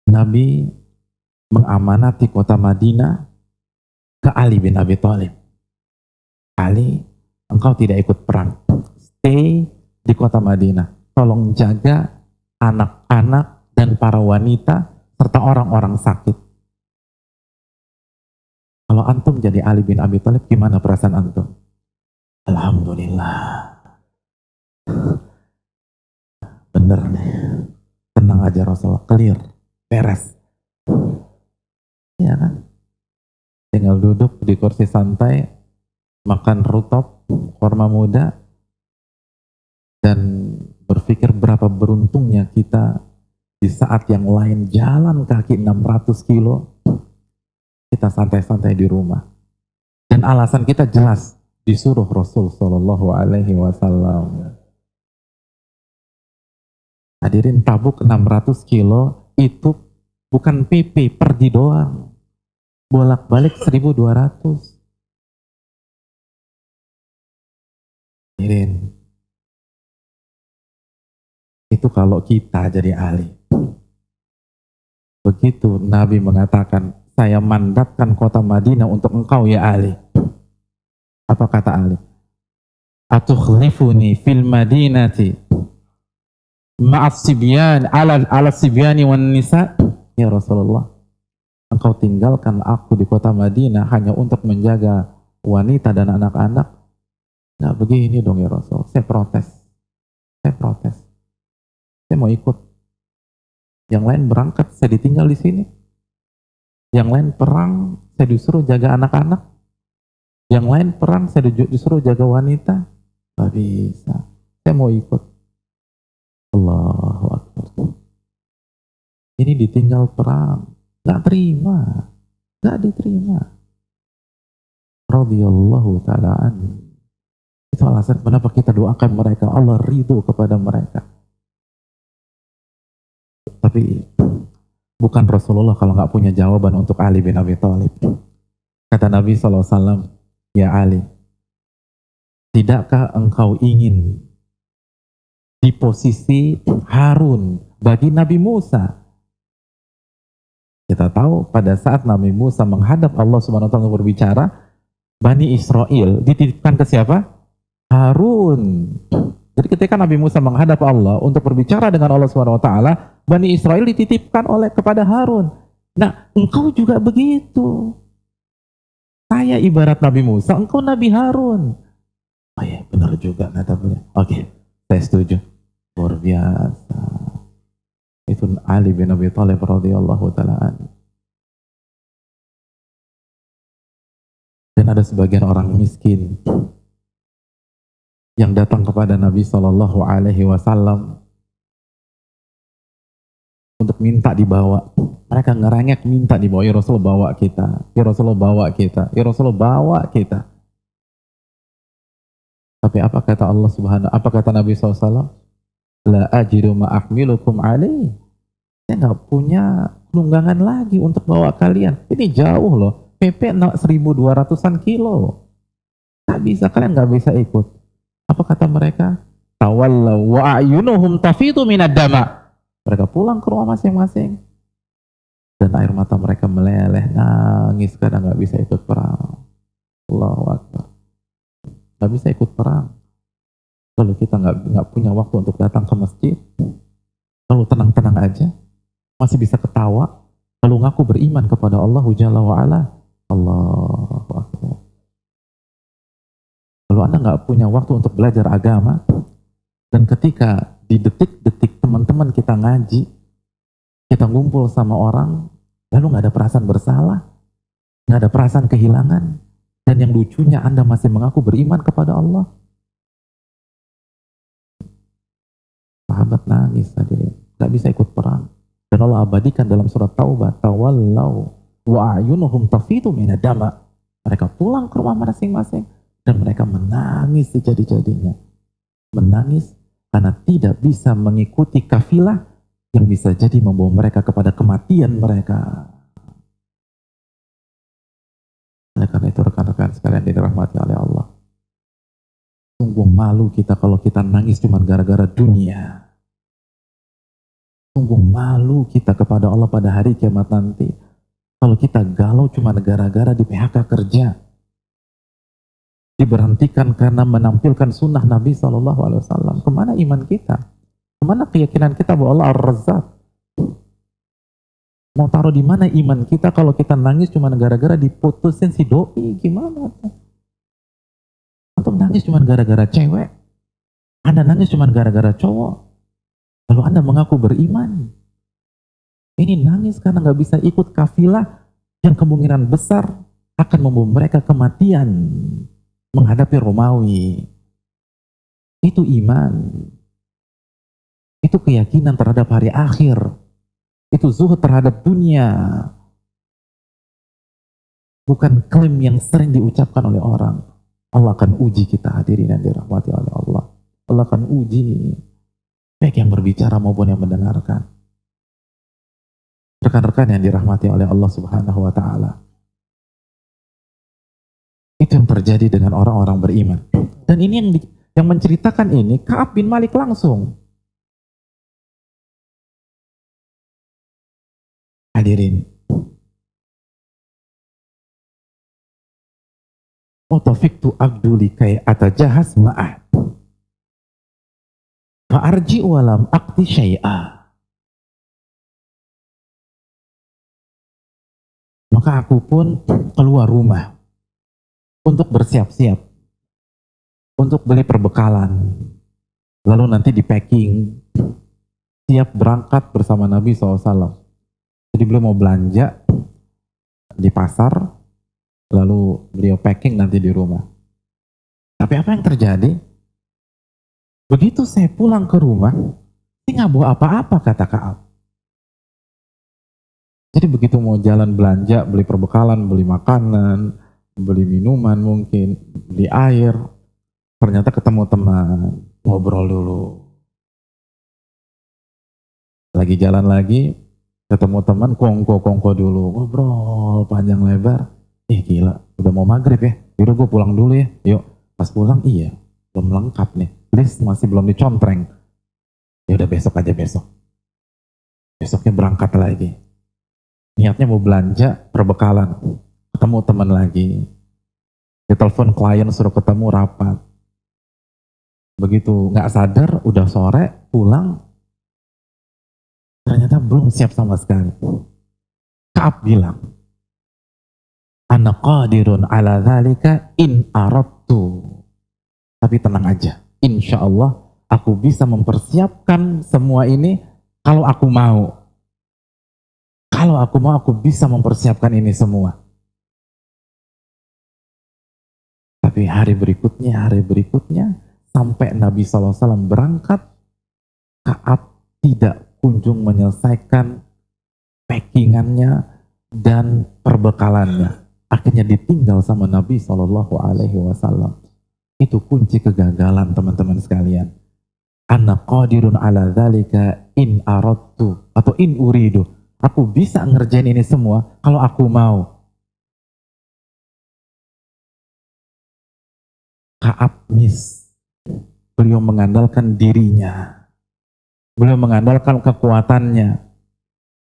Nabi mengamanati kota Madinah ke Ali bin Abi Thalib. Ali, engkau tidak ikut perang. Stay di kota Madinah. Tolong jaga anak-anak dan para wanita serta orang-orang sakit. Kalau antum jadi Ali bin Abi Thalib, gimana perasaan antum? Alhamdulillah. Bener nih. Tenang aja Rasulullah, clear, beres. Ya kan? Tinggal duduk di kursi santai, makan rutop, kurma muda, dan berpikir berapa beruntungnya kita di saat yang lain jalan kaki 600 kilo, kita santai-santai di rumah. Dan alasan kita jelas, disuruh Rasul Shallallahu Alaihi Wasallam. Hadirin, Tabuk 600 kilo itu bukan PP, pergi doang. Bolak-balik 1.200. Hadirin, itu kalau kita jadi ahli. Begitu Nabi mengatakan, saya mandatkan kota Madinah untuk engkau ya Ali. Apa kata Ali? Atukhlifuni fil madinati ma'as sibyan ala sibyani wan nisa. Ya Rasulullah, engkau tinggalkan aku di kota Madinah hanya untuk menjaga wanita dan anak-anak. Nggak begini dong ya Rasul. Saya protes. Saya mau ikut. Yang lain berangkat, saya ditinggal di sini. Yang lain perang, saya disuruh jaga anak-anak. Yang lain perang, saya disuruh jaga wanita. Nggak bisa. Saya mau ikut. Allahu Akbar. Ini ditinggal perang. Nggak terima. Nggak diterima. Radhiyallahu ta'ala anhu. Itu alasan kenapa kita doakan mereka. Allah ridho kepada mereka. Tapi bukan Rasulullah kalau nggak punya jawaban untuk Ali bin Abi Thalib. Kata Nabi SAW, ya Ali, tidakkah engkau ingin di posisi Harun bagi Nabi Musa? Kita tahu pada saat Nabi Musa menghadap Allah Subhanahu wa taala berbicara, Bani Israel dititipkan ke siapa? Harun. Jadi ketika Nabi Musa menghadap Allah untuk berbicara dengan Allah Subhanahu wa taala, Bani Israel dititipkan kepada Harun. Nah, engkau juga begitu. Saya ibarat Nabi Musa, engkau Nabi Harun. Oh ya, benar juga kata beliau. Oke, saya setuju. Luar biasa. Itu Ali bin Abi Thalib radhiyallahu taala anhu. Dan ada sebagian orang miskin yang datang kepada Nabi Shallallahu Alaihi Wasallam untuk minta dibawa. Mereka ngerengek minta dibawa. Ya Rasulullah bawa kita. Ya Rasulullah bawa kita. Ya Rasulullah bawa kita. Tapi apa kata Allah Subhanahu? Apa kata Nabi SAW? La ajidu ma ahmilukum alaih. Saya nggak punya tunggangan lagi untuk bawa kalian. Ini jauh loh. PP 1.200-an kilo. Nggak bisa, kalian nggak bisa ikut. Apa kata mereka? Tawallaw wa a'yunuhum tafidu minad dama. Mereka pulang ke rumah masing-masing. Dan air mata mereka meleleh, nangis karena nggak bisa ikut perang. Allahu Akbar. Nggak bisa ikut perang. Lalu kita nggak punya waktu untuk datang ke masjid. Lalu tenang-tenang aja. Masih bisa ketawa. Lalu ngaku beriman kepada Allah Jalla wa'ala. Allahu Akbar. Lalu Anda nggak punya waktu untuk belajar agama. Dan ketika di detik-detik teman-teman kita ngaji, kita ngumpul sama orang, lalu nggak ada perasaan bersalah, nggak ada perasaan kehilangan, dan yang lucunya Anda masih mengaku beriman kepada Allah. Sahabat nangis tadi, nggak bisa ikut perang. Dan Allah abadikan dalam surat Taubah, tawallaw wa a'yunuhum tafidu minad dama. Mereka pulang ke rumah masing-masing dan mereka menangis sejadi-jadinya. Menangis karena tidak bisa mengikuti kafilah yang bisa jadi membawa mereka kepada kematian mereka. Oleh karena itu rekan-rekan sekalian dirahmati oleh Allah. Sungguh malu kita kalau kita nangis cuma gara-gara dunia. Sungguh malu kita kepada Allah pada hari kiamat nanti. Kalau kita galau cuma gara-gara di PHK kerja. Diberhentikan karena menampilkan sunnah Nabi SAW. Kemana iman kita? Kemana keyakinan kita bahwa Allah Ar-Razzaq? Mau taruh di mana iman kita kalau kita nangis cuma gara-gara diputusin si doi? Gimana? Atau nangis cuma gara-gara cewek? Anda nangis cuma gara-gara cowok? Lalu Anda mengaku beriman? Ini nangis karena nggak bisa ikut kafilah yang kemungkinan besar akan membawa mereka kematian menghadapi Romawi. Itu iman. Itu keyakinan terhadap hari akhir. Itu zuhud terhadap dunia. Bukan klaim yang sering diucapkan oleh orang. Allah akan uji kita, hadirin yang dirahmati oleh Allah. Allah akan uji baik yang berbicara maupun yang mendengarkan. Rekan-rekan yang dirahmati oleh Allah Subhanahu wa taala. Itu yang terjadi dengan orang-orang beriman. Dan ini yang menceritakan ini Ka'ab bin Malik langsung. Hadirin. Otofiktu abduli kay atajahas ma'ah. Fa'arji walam akti syai'ah. Maka aku pun keluar rumah untuk bersiap-siap, untuk beli perbekalan. Lalu nanti di packing, siap berangkat bersama Nabi SAW. Jadi beliau mau belanja di pasar, lalu beliau packing nanti di rumah. Tapi apa yang terjadi? Begitu saya pulang ke rumah, saya nggak bawa apa-apa, kata Ka'ab. Jadi begitu mau jalan belanja, beli perbekalan, beli makanan, beli minuman mungkin, beli air, ternyata ketemu teman, ngobrol dulu. Lagi jalan lagi, ketemu teman, kongko dulu, ngobrol panjang lebar. Gila, udah mau maghrib ya, yaudah gue pulang dulu ya. Yuk, pas pulang, iya, belum lengkap nih, list masih belum dicontreng. Ya udah besok aja, besoknya berangkat lagi. Niatnya mau belanja perbekalan, ketemu teman lagi, ditelepon klien suruh ketemu rapat. Begitu nggak sadar, udah sore pulang, ternyata belum siap sama sekali. Ka'ab bilang, ana qadirun ala dzalika in aradtu. Tapi tenang aja, insya Allah aku bisa mempersiapkan semua ini kalau aku mau. Kalau aku mau, aku bisa mempersiapkan ini semua. Tapi hari berikutnya, sampai Nabi SAW berangkat, Ka'ab tidak kunjung menyelesaikan packingannya dan perbekalannya. Akhirnya ditinggal sama Nabi SAW. Itu kunci kegagalan, teman-teman sekalian. Ana qadirun ala dzalika in aradtu, atau in uridu. Aku bisa ngerjain ini semua kalau aku mau. Ka'ab beliau mengandalkan dirinya, beliau mengandalkan kekuatannya,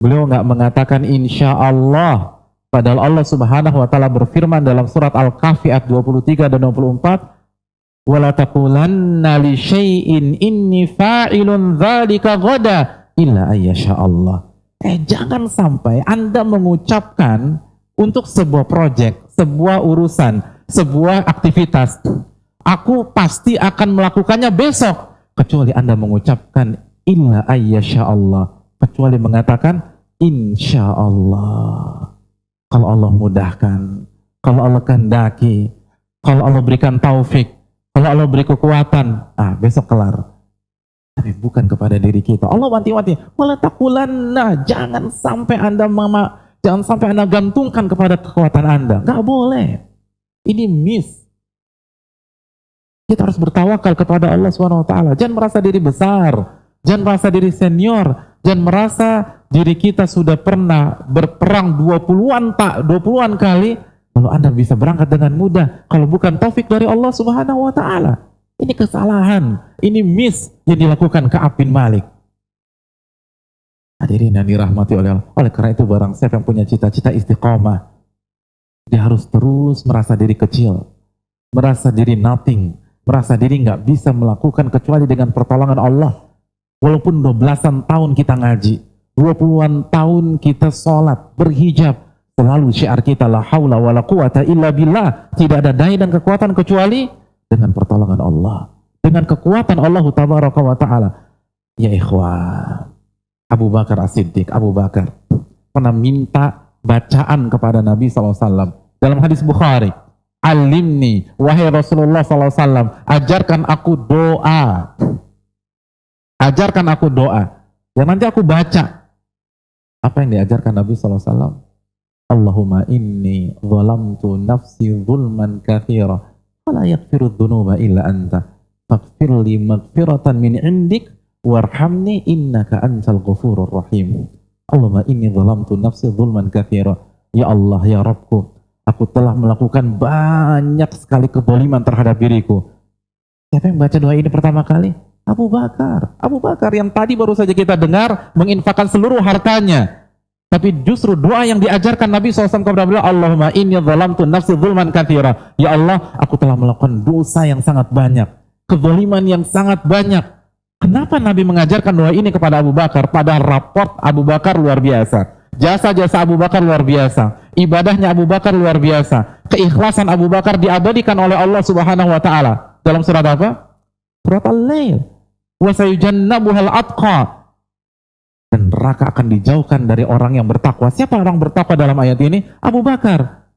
beliau nggak mengatakan insya Allah, padahal Allah Subhanahu wa taala berfirman dalam surat Al-Kahfi ayat 23 dan 24, wala taqulanna li syai'in inni fa'ilun dzalika ghada illa ayyasha Allah. Jangan sampai Anda mengucapkan untuk sebuah proyek, sebuah urusan, sebuah aktivitas, aku pasti akan melakukannya besok, kecuali Anda mengucapkan illa ayyasha Allah, kecuali mengatakan insya Allah. Kalau Allah mudahkan, kalau Allah kehendaki, kalau Allah berikan taufik, kalau Allah beri kekuatan, besok kelar. Tapi bukan kepada diri kita. Allah wanti-wanti, wala taqulanna, jangan sampai Anda gantungkan kepada kekuatan Anda. Nggak boleh. Ini miss. Kita harus bertawakal kepada Allah SWT. Jangan merasa diri besar, jangan merasa diri senior, jangan merasa diri kita sudah pernah berperang 20-an kali, lalu Anda bisa berangkat dengan mudah. Kalau bukan taufik dari Allah Subhanahu wa taala. Ini kesalahan, ini miss yang dilakukan Ka'ab bin Malik. Hadirin yang dirahmati oleh Allah. Oleh karena itu barang siapa yang punya cita-cita istiqomah, dia harus terus merasa diri kecil, merasa diri nothing, merasa diri nggak bisa melakukan kecuali dengan pertolongan Allah. Walaupun 12-an tahun kita ngaji, 20-an tahun kita sholat, berhijab, selalu syiar kita la haula wala quwata illa billah, tidak ada daya dan kekuatan kecuali dengan pertolongan Allah, dengan kekuatan Allah tabaraka wa ta'ala. Ya ikhwan, Abu Bakar As-Siddiq, Abu Bakar pernah minta bacaan kepada Nabi SAW. Dalam hadis Bukhari, alimni, wahai Rasulullah SAW, ajarkan aku doa. Ajarkan aku doa. Yang nanti aku baca. Apa yang diajarkan Nabi SAW? Allahumma inni zalamtu nafsi zulman kathira, wala yaghfiru dhunuba illa anta, faghfirli maghfiratan min indik, warhamni innaka antal ghafurur rahim. Allahumma inni zalamtu nafsi zulman kathira. Ya Allah, ya Rabbku, aku telah melakukan banyak sekali kezaliman terhadap diriku. Siapa yang baca doa ini pertama kali? Abu Bakar. Abu Bakar yang tadi baru saja kita dengar menginfakkan seluruh hartanya. Tapi justru doa yang diajarkan Nabi SAW kepada beliau, Allahumma inni zalamtu nafsi zulman kathira. Ya Allah, aku telah melakukan dosa yang sangat banyak, kezaliman yang sangat banyak. Kenapa Nabi mengajarkan doa ini kepada Abu Bakar? Padahal raport Abu Bakar luar biasa. Jasa-jasa Abu Bakar luar biasa. Ibadahnya Abu Bakar luar biasa. Keikhlasan Abu Bakar diabadikan oleh Allah Subhanahu wa taala. Dalam surat apa? Surat Al-Lail. Wa sayujannabuhal atqa. Dan neraka akan dijauhkan dari orang yang bertakwa. Siapa orang bertakwa dalam ayat ini? Abu Bakar.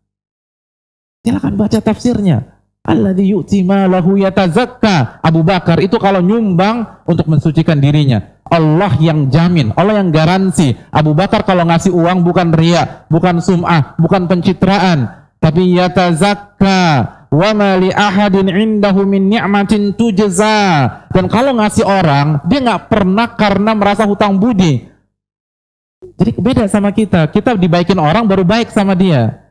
Silakan baca tafsirnya. Alladzi yu'ti malahu yatazakka. Abu Bakar itu kalau nyumbang untuk mensucikan dirinya. Allah yang jamin, Allah yang garansi. Abu Bakar kalau ngasih uang bukan riya, bukan sum'ah, bukan pencitraan, tapi yatazakka. Wa ma li ahadin indahu min ni'matin tujza. Dan kalau ngasih orang, dia nggak pernah karena merasa hutang budi. Jadi beda sama kita. Kita dibaikin orang baru baik sama dia.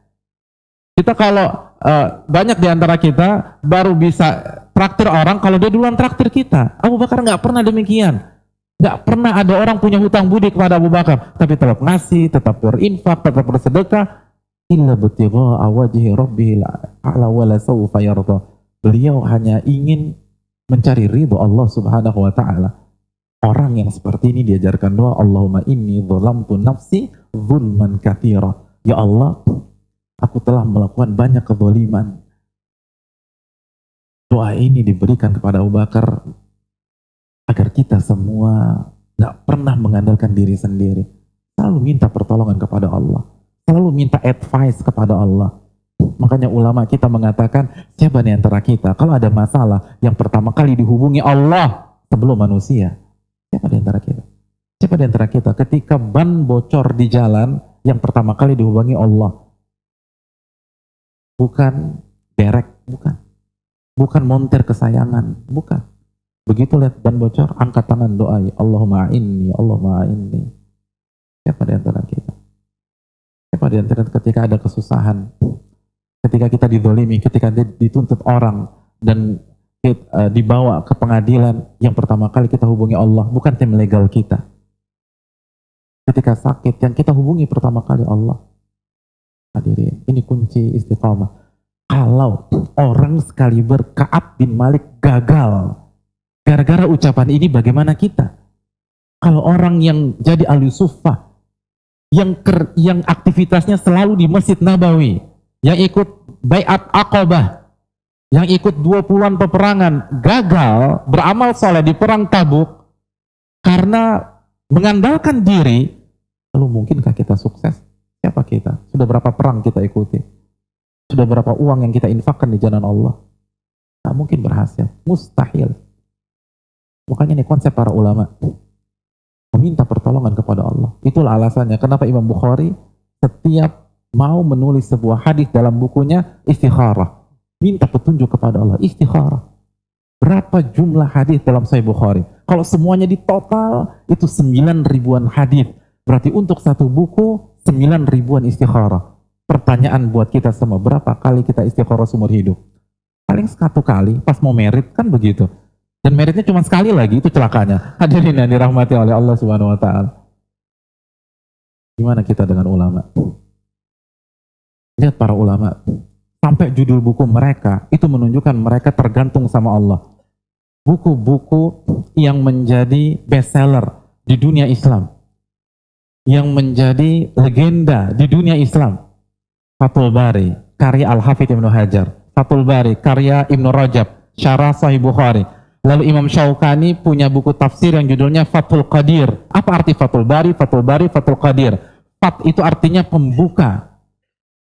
Kita kalau banyak di antara kita baru bisa traktir orang kalau dia duluan traktir kita. Abu Bakar nggak pernah demikian. Nggak pernah ada orang punya hutang budi kepada Abu Bakar, tapi tetap ngasih, tetap berinfak, tetap bersedekah. Illa butigha'a wajhi rabbihil a'la wa la sawfa yarda. Beliau hanya ingin mencari ridho Allah Subhanahu wa taala. Orang yang seperti ini diajarkan doa, Allahumma inni zalamtu nafsi zulman katsira. Ya Allah, aku telah melakukan banyak kezaliman. Doa ini diberikan kepada Abu Bakar agar kita semua gak pernah mengandalkan diri sendiri. Selalu minta pertolongan kepada Allah. Selalu minta advice kepada Allah. Makanya ulama kita mengatakan, siapa di antara kita kalau ada masalah yang pertama kali dihubungi Allah sebelum manusia? Siapa di antara kita? Siapa di antara kita ketika ban bocor di jalan yang pertama kali dihubungi Allah? Bukan derek, bukan. Bukan montir kesayangan, bukan. Begitu lihat ban bocor, angkat tangan doa, Allahumma a'inni, Allahumma a'inni. Siapa di antara kita? Siapa di antara ketika ada kesusahan, ketika kita dizalimi, ketika dituntut orang dan dibawa ke pengadilan, yang pertama kali kita hubungi Allah, bukan tim legal kita. Ketika sakit, yang kita hubungi pertama kali Allah. Hadirin, ini kunci istiqamah. Kalau orang sekaliber Ka'ab bin Malik gagal gara-gara ucapan ini, bagaimana kita? Kalau orang yang jadi ahli suffah, yang aktivitasnya selalu di Masjid Nabawi, yang ikut Bai'at Aqabah, yang ikut 20-an peperangan, gagal beramal soleh di perang Tabuk karena mengandalkan diri, lalu mungkinkah kita sukses? Siapa kita? Sudah berapa perang kita ikuti? Sudah berapa uang yang kita infakkan di jalan Allah? Tak mungkin berhasil, mustahil. Makanya ini konsep para ulama, meminta pertolongan kepada Allah. Itulah alasannya kenapa Imam Bukhari setiap mau menulis sebuah hadis dalam bukunya istikharah, minta petunjuk kepada Allah, istikharah. Berapa jumlah hadis dalam Sahih Bukhari? Kalau semuanya di total itu 9.000-an hadis. Berarti untuk satu buku 9.000-an istikharah. Pertanyaan buat kita semua, berapa kali kita istikharah seumur hidup? Paling 1 kali, pas mau merit kan begitu. Dan meritnya cuma sekali lagi, itu celakanya. Hadirin yang dirahmati oleh Allah Subhanahu wa taala. Gimana kita dengan ulama? Lihat para ulama, sampai judul buku mereka itu menunjukkan mereka tergantung sama Allah. Buku-buku yang menjadi bestseller di dunia Islam, yang menjadi legenda di dunia Islam. Fathul Bari, karya Al-Hafidz Ibnu Hajar. Fathul Bari, karya Ibnu Rajab, Syarah Sahih Bukhari. Lalu Imam Syaukani punya buku tafsir yang judulnya Fathul Qadir. Apa arti Fathul Bari, Fathul Bari, Fathul Qadir? sifat itu artinya pembuka.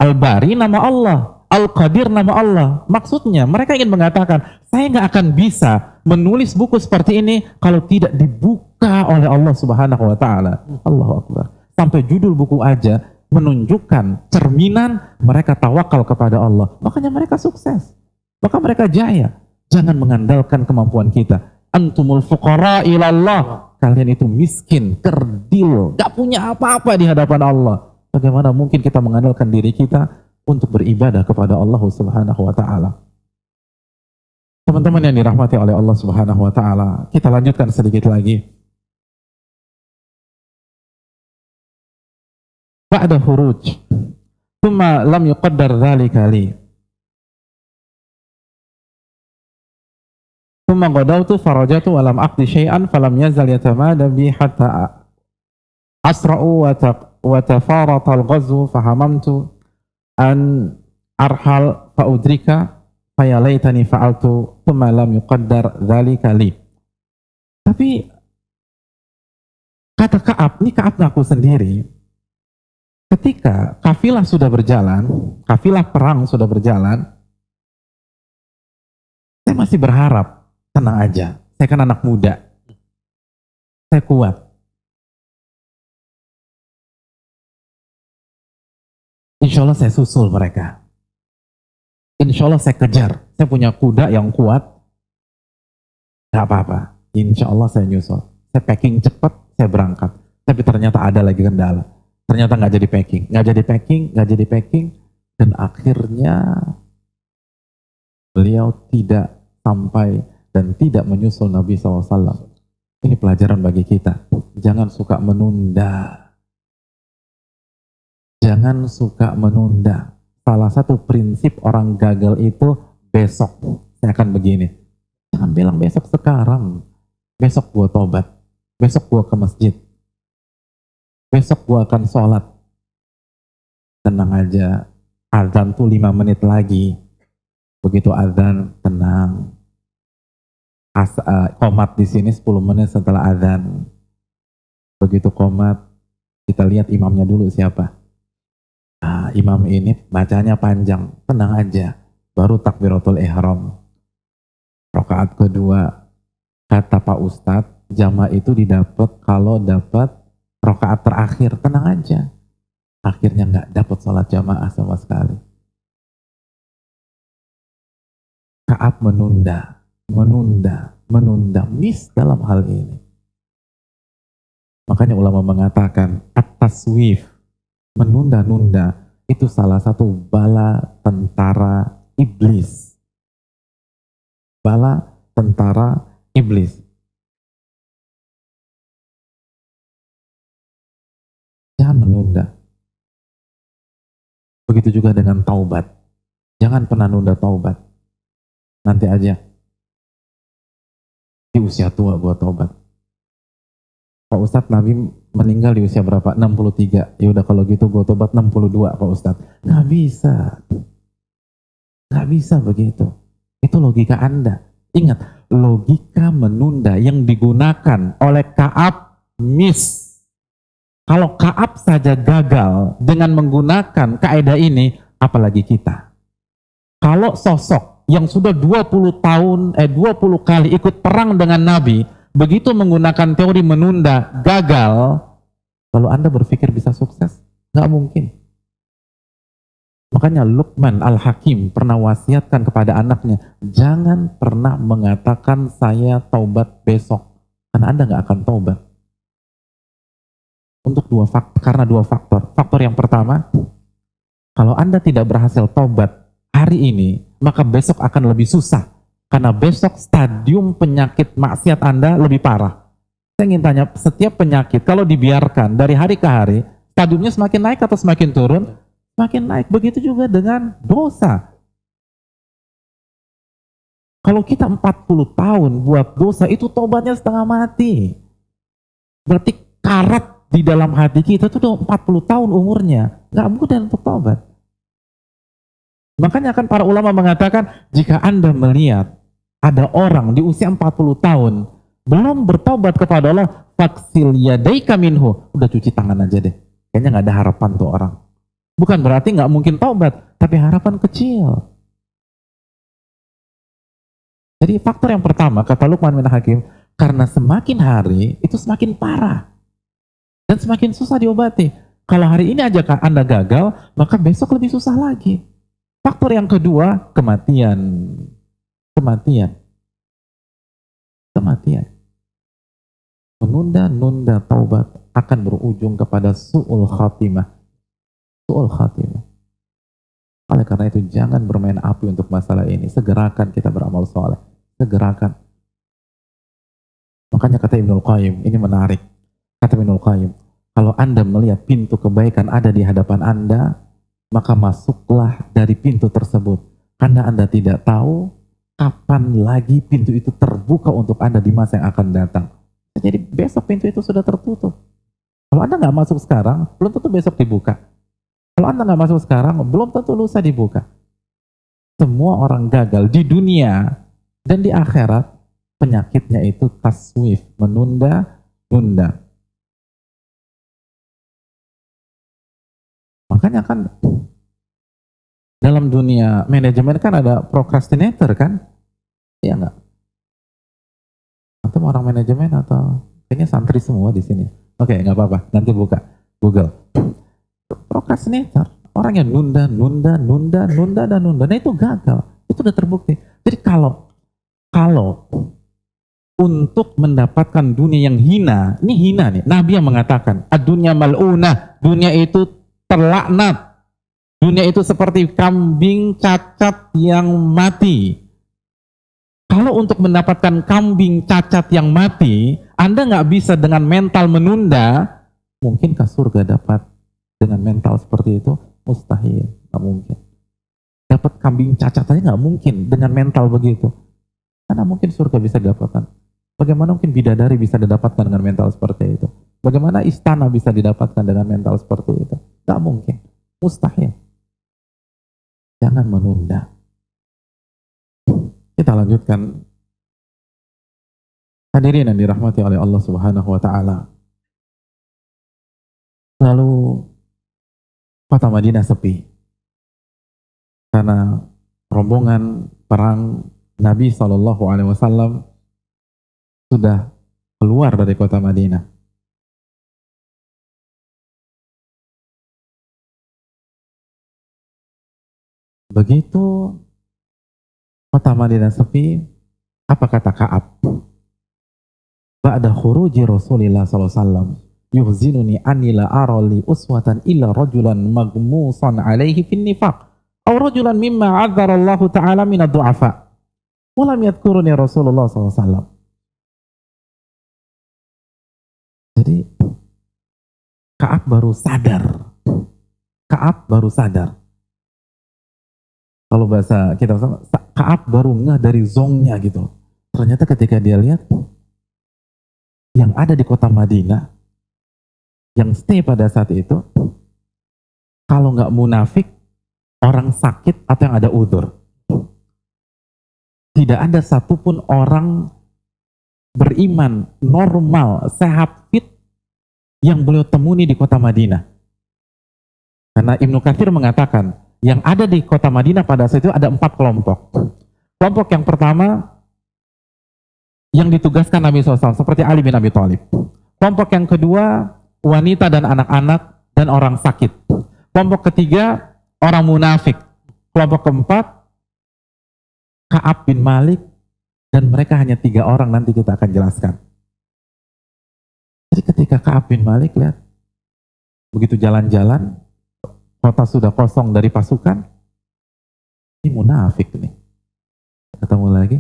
Al-Bari nama Allah, Al-Qadir nama Allah. Maksudnya mereka ingin mengatakan, saya nggak akan bisa menulis buku seperti ini kalau tidak dibuka oleh Allah Subhanahu wa Ta'ala. Allahu Akbar. Sampai judul buku aja menunjukkan cerminan mereka tawakal kepada Allah. Makanya mereka sukses. Maka mereka jaya. Jangan mengandalkan kemampuan kita. Antumul fuqara ilallah. Kalian itu miskin, kerdil, gak punya apa-apa di hadapan Allah. Bagaimana mungkin kita mengandalkan diri kita untuk beribadah kepada Allah Subhanahu wa Ta'ala? Teman-teman yang dirahmati oleh Allah Subhanahu wa Ta'ala, kita lanjutkan sedikit lagi. Ba'da huruj, thumma lam yuqaddar dzalika li. Thumma qadawtu farajatu wa lam aqdi syai'an falam yazal yatamada bi hatta asra'u wa tafarata al-ghazwu fahamamtu an arhal faudrika fayalaitani fa'altu thumma lam yuqaddar dzalika li. Tapi kata Ka'ab, ini Ka'ab ngaku sendiri, ketika kafilah sudah berjalan, kafilah perang sudah berjalan, saya masih berharap, tenang aja, saya kan anak muda, saya kuat. Insya Allah saya susul mereka. Insya Allah saya kejar. Saya punya kuda yang kuat. Gak apa-apa. Insya Allah saya nyusul. Saya packing cepat, saya berangkat. Tapi ternyata ada lagi kendala. Ternyata nggak jadi packing. Nggak jadi packing. Dan akhirnya beliau tidak sampai dan tidak menyusul Nabi SAW. Ini pelajaran bagi kita. Jangan suka menunda. Jangan suka menunda. Salah satu prinsip orang gagal itu besok. Saya akan begini. Jangan bilang besok sekarang. Besok gua tobat. Besok gua ke masjid. Besok gua akan sholat. Tenang aja. Azan tuh 5 menit lagi. Begitu azan, tenang. Qomat di sini 10 menit setelah azan. Begitu qomat, kita lihat imamnya dulu siapa. Imam ini bacanya panjang, tenang aja. Baru takbiratul ihram. Rakaat kedua, kata Pak Ustadz, jamaah itu didapat kalau dapat rakaat terakhir, tenang aja. Akhirnya nggak dapat sholat jamaah sama sekali. Ka'ab menunda, miss dalam hal ini. Makanya ulama mengatakan at-taswif, menunda-nunda, itu salah satu bala tentara iblis. Bala tentara iblis. Jangan menunda. Begitu juga dengan taubat. Jangan pernah nunda taubat. Nanti aja. Di usia tua buat taubat. Pak Ustadz, Nabi meninggal di usia berapa? 63. Ya udah kalau gitu gue tobat 62 Pak Ustadz. Nggak bisa. Nggak bisa begitu. Itu logika Anda. Ingat, logika menunda yang digunakan oleh Ka'ab miss. Kalau Ka'ab saja gagal dengan menggunakan kaidah ini, apalagi kita. Kalau sosok yang sudah 20 kali ikut perang dengan Nabi, begitu menggunakan teori menunda, gagal, lalu Anda berpikir bisa sukses? Nggak mungkin. Makanya Luqman Al-Hakim pernah wasiatkan kepada anaknya, jangan pernah mengatakan saya taubat besok, karena Anda nggak akan taubat. Untuk karena dua faktor. Faktor yang pertama, kalau Anda tidak berhasil taubat hari ini, maka besok akan lebih susah. Karena besok stadium penyakit maksiat Anda lebih parah. Saya ingin tanya, setiap penyakit kalau dibiarkan dari hari ke hari, stadiumnya semakin naik atau semakin turun? Semakin naik. Begitu juga dengan dosa. Kalau kita 40 tahun buat dosa, itu tobatnya setengah mati. Berarti karat di dalam hati kita itu udah 40 tahun umurnya. Nggak mudah untuk tobat. Makanya kan para ulama mengatakan, jika Anda melihat ada orang di usia 40 tahun belum bertobat kepada Allah, faksil yadaika minhu, udah cuci tangan aja deh. kayaknya nggak ada harapan tuh orang. Bukan berarti nggak mungkin taubat, tapi harapan kecil. Jadi faktor yang pertama, kata Luqman bin Hakim, karena semakin hari itu semakin parah dan semakin susah diobati. Kalau hari ini aja Anda gagal, maka besok lebih susah lagi. Faktor yang kedua, kematian. Menunda-nunda taubat akan berujung kepada su'ul khatimah. Oleh karena itu jangan bermain api untuk masalah ini. Segerakan kita beramal soleh. Segerakan. Makanya kata Ibnul Qayyim, ini menarik. Kata Ibnul Qayyim, kalau Anda melihat pintu kebaikan ada di hadapan Anda, maka masuklah dari pintu tersebut. Karena Anda tidak tahu kapan lagi pintu itu terbuka untuk Anda di masa yang akan datang. Jadi besok pintu itu sudah tertutup. Kalau Anda nggak masuk sekarang, belum tentu besok dibuka. Kalau Anda nggak masuk sekarang, belum tentu lusa dibuka. Semua orang gagal di dunia dan di akhirat, penyakitnya itu taswif, menunda-nunda. Makanya kan dalam dunia manajemen kan ada procrastinator kan? Iya nggak? Atau orang manajemen atau kayaknya santri semua di sini. Oke, nggak apa-apa. Nanti buka Google. Procrastinator, orang yang nunda. Nah itu gagal. Itu udah terbukti. Jadi kalau untuk mendapatkan dunia yang hina, ini hina nih. Nabi yang mengatakan, ad-dunya mal'unah, dunia itu terlaknat. Dunia itu seperti kambing cacat yang mati. Kalau untuk mendapatkan kambing cacat yang mati, Anda nggak bisa dengan mental menunda, mungkinkah surga dapat dengan mental seperti itu? Mustahil, nggak mungkin. Dapat kambing cacat aja nggak mungkin dengan mental begitu. Karena mungkin surga bisa didapatkan. Bagaimana mungkin bidadari bisa didapatkan dengan mental seperti itu? Bagaimana istana bisa didapatkan dengan mental seperti itu? Nggak mungkin, mustahil. Jangan menunda. Kita lanjutkan. Hadirin yang dirahmati oleh Allah Subhanahu wa taala. Lalu kota Madinah sepi. Karena rombongan perang Nabi Shallallahu alaihi wasallam sudah keluar dari kota Madinah. Begitu kota Madinah sepi, apa kata Ka'ab? Ba'da khuruji Rasulillah sallallahu alaihi wasallam, yuhzinuni anni la ara li uswatan illa rajulan maghmusan alaihi fin nifaq aw rajulan mimma 'adzara Allah taala min ad-du'afa. Wa lam yadhkuruni Rasulullah sallallahu alaihi wasallam. Jadi Ka'ab baru sadar. Kalau bahasa kita Ka'ab baru ngeh dari zongnya gitu. Ternyata ketika dia lihat yang ada di kota Madinah, yang stay pada saat itu, kalau nggak munafik, orang sakit atau yang ada udzur. Tidak ada satupun orang beriman, normal, sehat, fit yang beliau temui di kota Madinah. Karena Ibnu Katsir mengatakan, yang ada di kota Madinah pada saat itu ada 4 kelompok. Kelompok yang pertama yang ditugaskan Nabi SAW seperti Ali bin Abi Thalib. Kelompok yang kedua wanita dan anak-anak dan orang sakit. Kelompok ketiga orang munafik. Kelompok keempat Ka'ab bin Malik, dan mereka hanya 3 orang, nanti kita akan jelaskan. Jadi ketika Ka'ab bin Malik lihat begitu jalan-jalan, kota sudah kosong dari pasukan, ini munafik nih. Ketemu lagi,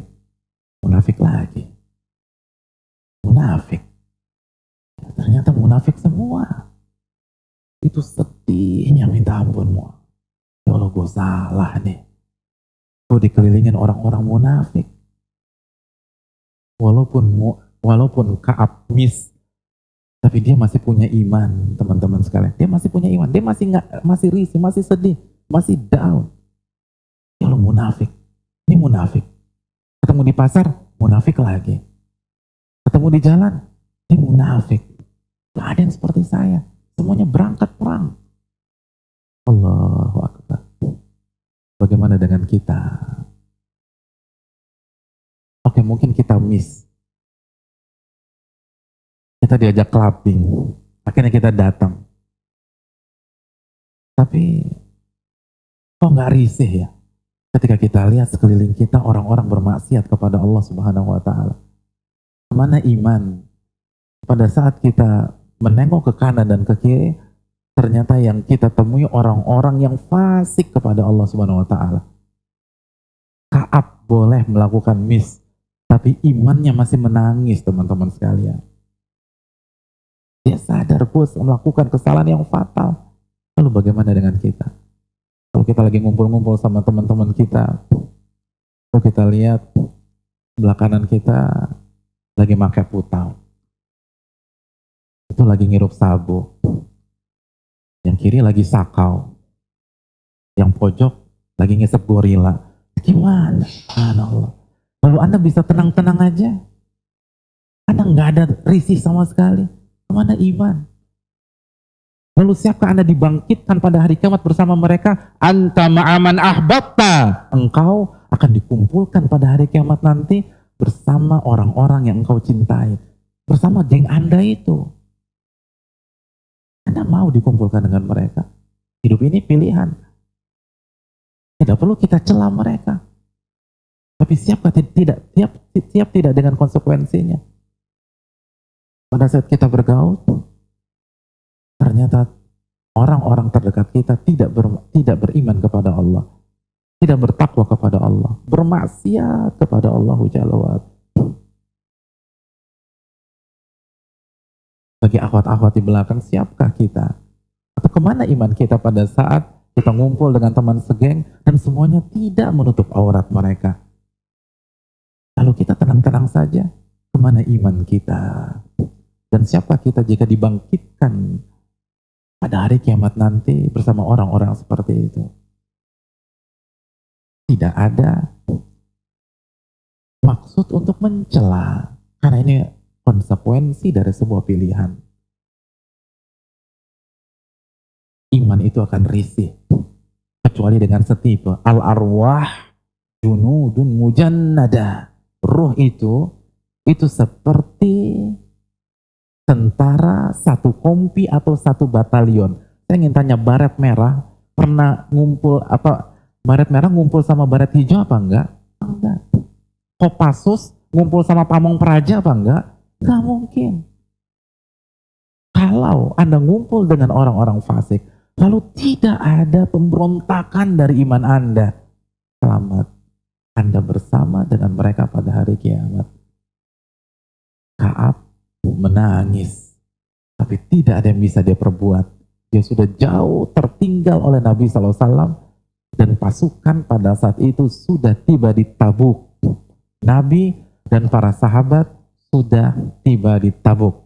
munafik lagi. Munafik. Ternyata munafik semua. Itu sedihnya minta ampun semua. Ya Allah, gue salah nih. Gue dikelilingin orang-orang munafik. Walaupun Ka'ab miss, tapi dia masih punya iman, teman-teman sekalian. Dia masih punya iman. Dia masih risih, masih sedih, masih down. Ya Allah, munafik. Ini munafik. Ketemu di pasar, munafik lagi. Ketemu di jalan, ini munafik. Gak ada yang seperti saya. Semuanya berangkat perang. Allahu Akbar. Bagaimana dengan kita? Oke, mungkin kita miss. Kita diajak clubbing. Akhirnya kita datang. Tapi kok nggak risih ya? Ketika kita lihat sekeliling kita orang-orang bermaksiat kepada Allah Subhanahu wa Ta'ala. Mana iman? Pada saat kita menengok ke kanan dan ke kiri, ternyata yang kita temui orang-orang yang fasik kepada Allah Subhanahu wa Ta'ala. Kaab boleh melakukan miss, tapi imannya masih menangis, teman-teman sekalian. Dia sadar bos melakukan kesalahan yang fatal. Lalu bagaimana dengan kita? Kalau kita lagi ngumpul-ngumpul sama teman-teman kita, kalau kita lihat belakangan kita lagi pakai putau, itu lagi ngirup sabu, yang kiri lagi sakau, yang pojok lagi ngisep gorila. Gimana? Allah. Lalu Anda bisa tenang-tenang aja? Anda nggak ada risih sama sekali. Kemana iman? Lalu siapkah Anda dibangkitkan pada hari kiamat bersama mereka? Anta ma'aman ahbabta. Engkau akan dikumpulkan pada hari kiamat nanti bersama orang-orang yang engkau cintai. Bersama geng Anda itu. Anda mau dikumpulkan dengan mereka. Hidup ini pilihan. Tidak perlu kita cela mereka. Tapi siapkah tidak? Siap tidak dengan konsekuensinya? Pada saat kita bergaul, ternyata orang-orang terdekat kita tidak beriman kepada Allah, tidak bertakwa kepada Allah, bermaksiat kepada Allah Jalla wa Ala. Bagi akhwat-akhwat di belakang, siapkah kita? Atau kemana iman kita pada saat kita ngumpul dengan teman segeng dan semuanya tidak menutup aurat mereka? Lalu kita tenang-tenang saja, kemana iman kita? Dan siapa kita jika dibangkitkan pada hari kiamat nanti bersama orang-orang seperti itu? Tidak ada maksud untuk mencela, karena ini konsekuensi dari sebuah pilihan. Iman itu akan risih, kecuali dengan setipe. Al-arwah junudun mujannada. Ruh itu seperti tentara satu kompi atau satu batalion. Saya ingin tanya, baret merah pernah ngumpul apa? Baret merah ngumpul sama baret hijau apa enggak? Enggak. Kopassus ngumpul sama pamong praja apa enggak? Enggak mungkin. Kalau Anda ngumpul dengan orang-orang fasik, lalu tidak ada pemberontakan dari iman Anda, selamat. Anda bersama dengan mereka pada hari kiamat. Kaab menangis, tapi tidak ada yang bisa dia perbuat. Dia sudah jauh tertinggal oleh Nabi SAW, dan pasukan pada saat itu sudah tiba di Tabuk. Nabi dan para sahabat sudah tiba di Tabuk.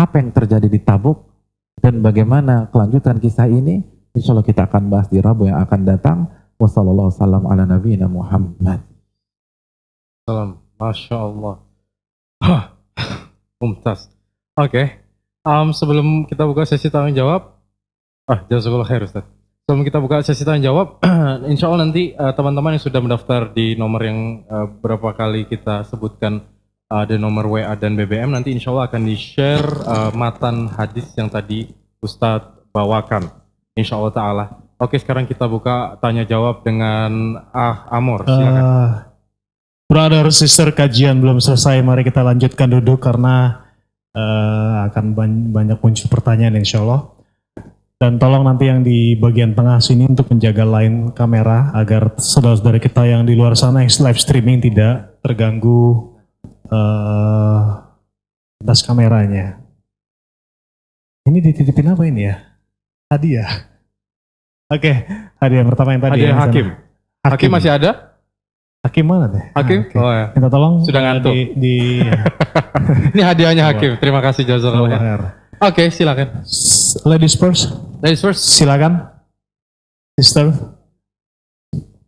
Apa yang terjadi di Tabuk dan bagaimana kelanjutan kisah ini? Insya Allah kita akan bahas di Rabu yang akan datang. Wassalamualaikum ala nabiyina Muhammad. Salam, Masya Allah. Mumtaz. Oke. Sebelum kita buka sesi tanya jawab, jazakallahu khair Ustaz. Sebelum kita buka sesi tanya jawab, insya Allah nanti teman-teman yang sudah mendaftar di nomor yang berapa kali kita sebutkan, ada nomor WA dan BBM, nanti insya Allah akan di-share matan hadis yang tadi Ustadz bawakan. Insya Allah Ta'ala. Oke, sekarang kita buka tanya jawab dengan Amor. Silakan. Brother, sister, kajian belum selesai. Mari kita lanjutkan duduk karena akan banyak muncul pertanyaan insya Allah. Dan tolong nanti yang di bagian tengah sini untuk menjaga line kamera agar saudara-saudara kita yang di luar sana yang live streaming tidak terganggu atas kameranya. Ini dititipin apa ini ya? Hadiah. Oke, hadiah yang pertama yang tadi. Hadiah Hakim. Hakim masih ada? Hakim mana deh? Hakim? Okay. Oh ya. Minta tolong. Sudah ngantuk. Ini hadiahnya Hakim. Terima kasih jazakallah. Oke, silakan. Ladies first. Ladies first. Silakan. Sister.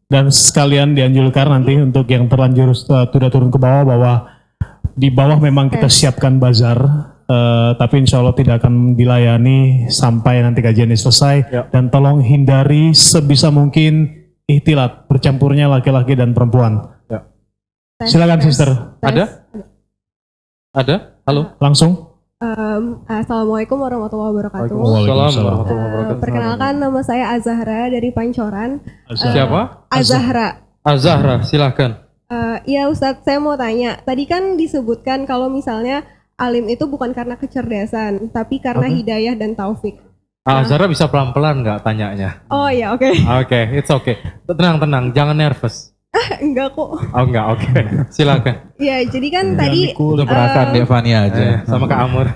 Dan sekalian dianjurkan nanti untuk yang terlanjur sudah turun ke bawah bahwa di bawah memang kita siapkan bazar tapi insya Allah tidak akan dilayani sampai nanti kajian ini selesai. Ya. Dan tolong hindari sebisa mungkin ihtilat, bercampurnya laki-laki dan perempuan. Ya. Silakan sister, Ada? Ada? Halo? langsung. Assalamualaikum warahmatullahi wabarakatuh. Waalaikumsalam warahmatullahi wabarakatuh. Perkenalkan, nama saya Azahra dari Pancoran. Siapa? Azahra. Azahra, silahkan. Ya Ustadz, saya mau tanya. Tadi kan disebutkan kalau misalnya alim itu bukan karena kecerdasan, tapi karena hidayah dan taufik. Azahra bisa pelan-pelan nggak tanyanya? Oh ya, oke. Oke, it's okay. Tenang, jangan nervous. Enggak kok. Oh enggak, oke. Silakan. Ya, jadi kan tadi Itu perasaan Devania aja. Sama Kak Amur.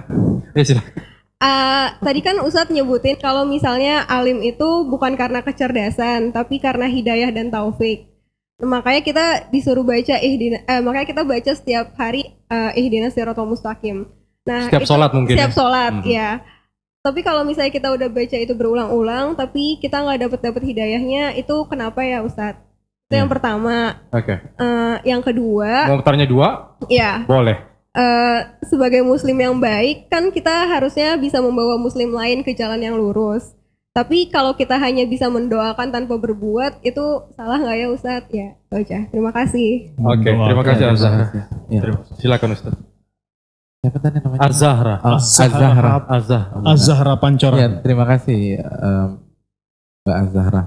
Ya silakan. tadi kan Ustadz nyebutin kalau misalnya alim itu bukan karena kecerdasan, tapi karena hidayah dan taufik. Makanya kita disuruh baca makanya kita baca setiap hari ihdinas siratal mustaqim. Nah, Setiap sholat mungkin Setiap ya? sholat, ya. Tapi kalau misalnya kita udah baca itu berulang-ulang, tapi kita nggak dapet hidayahnya, itu kenapa ya Ustadz? Itu yang pertama. Oke. Yang kedua, Mau bertanya dua? ya. Boleh. Sebagai muslim yang baik kan kita harusnya bisa membawa muslim lain ke jalan yang lurus. Tapi kalau kita hanya bisa mendoakan tanpa berbuat, itu salah nggak ya Ustadz? Ya, itu aja. Terima kasih. Oke, terima kasih Azahra. Ya. Silakan Ustaz. Siapa tadi namanya? Azahra. Az-Zahra. Azahra. Az-Zahra Pancoran. Ya, terima kasih Mbak Az-Zahra.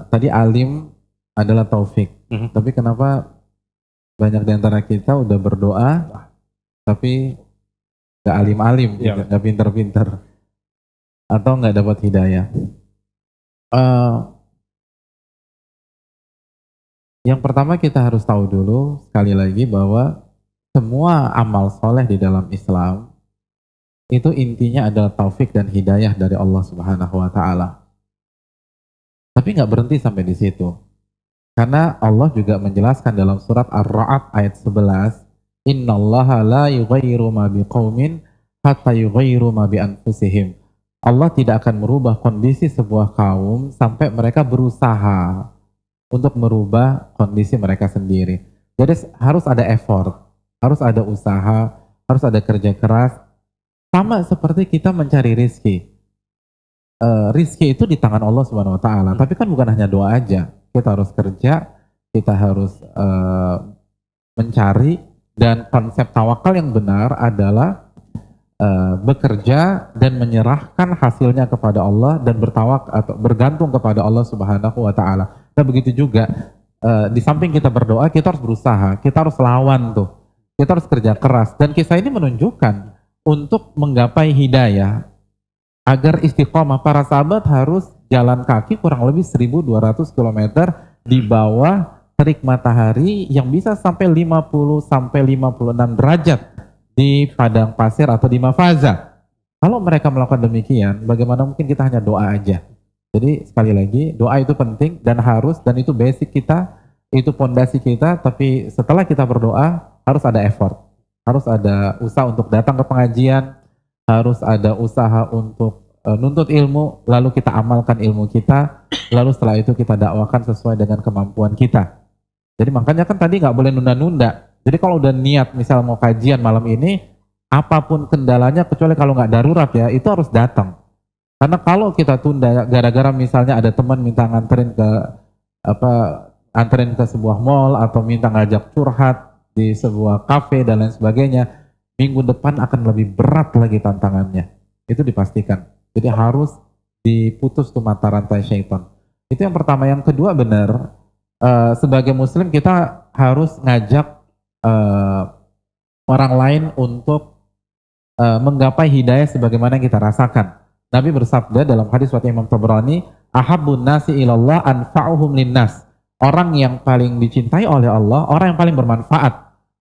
Tadi alim adalah taufik. Mhm. Tapi kenapa banyak di antara kita udah berdoa tapi nggak alim-alim, Iya. gitu, nggak pinter-pinter, atau nggak dapat hidayah? Yang pertama kita harus tahu dulu sekali lagi bahwa semua amal soleh di dalam Islam itu intinya adalah taufik dan hidayah dari Allah Subhanahu wa Ta'ala. Tapi nggak berhenti sampai di situ. Karena Allah juga menjelaskan dalam surat Ar-Ra'd ayat 11, "Innallaha la yughayyiru ma biqaumin hatta yughayyiru ma bi anfusihim." Allah tidak akan merubah kondisi sebuah kaum sampai mereka berusaha untuk merubah kondisi mereka sendiri. Jadi harus ada effort, harus ada usaha, harus ada kerja keras. Sama seperti kita mencari rizki. Rizki itu di tangan Allah Subhanahu Wa Taala. Tapi kan bukan hanya doa aja. Kita harus kerja, kita harus mencari, dan konsep tawakal yang benar adalah bekerja dan menyerahkan hasilnya kepada Allah dan atau bergantung kepada Allah Subhanahu Wa Taala. Nah begitu juga di samping kita berdoa, kita harus berusaha, kita harus lawan tuh, kita harus kerja keras. Dan kisah ini menunjukkan untuk menggapai hidayah, agar istiqomah, para sahabat harus jalan kaki kurang lebih 1.200 km di bawah terik matahari yang bisa sampai 50 sampai 56 derajat di padang pasir atau di mafaza. Kalau mereka melakukan demikian, bagaimana mungkin kita hanya doa aja? Jadi sekali lagi, doa itu penting dan harus, dan itu basic kita, itu pondasi kita. Tapi setelah kita berdoa, harus ada effort, harus ada usaha untuk datang ke pengajian, harus ada usaha untuk nuntut ilmu, lalu kita amalkan ilmu kita, lalu setelah itu kita dakwakan sesuai dengan kemampuan kita. Jadi makanya kan tadi nggak boleh nunda-nunda. Jadi kalau udah niat misal mau kajian malam ini, apapun kendalanya, kecuali kalau nggak darurat ya, itu harus datang. Karena kalau kita tunda gara-gara misalnya ada teman minta anterin ke sebuah mall atau minta ngajak curhat di sebuah kafe dan lain sebagainya, minggu depan akan lebih berat lagi tantangannya. Itu dipastikan. Jadi harus diputus tuh mata rantai syaitan. Itu yang pertama. Yang kedua, benar, sebagai muslim kita harus ngajak orang lain untuk menggapai hidayah sebagaimana yang kita rasakan. Nabi bersabda dalam hadis riwayat Imam Tabrani, "Ahabbun nasi ilallah anfa'uhum linnas." Orang yang paling dicintai oleh Allah, orang yang paling bermanfaat.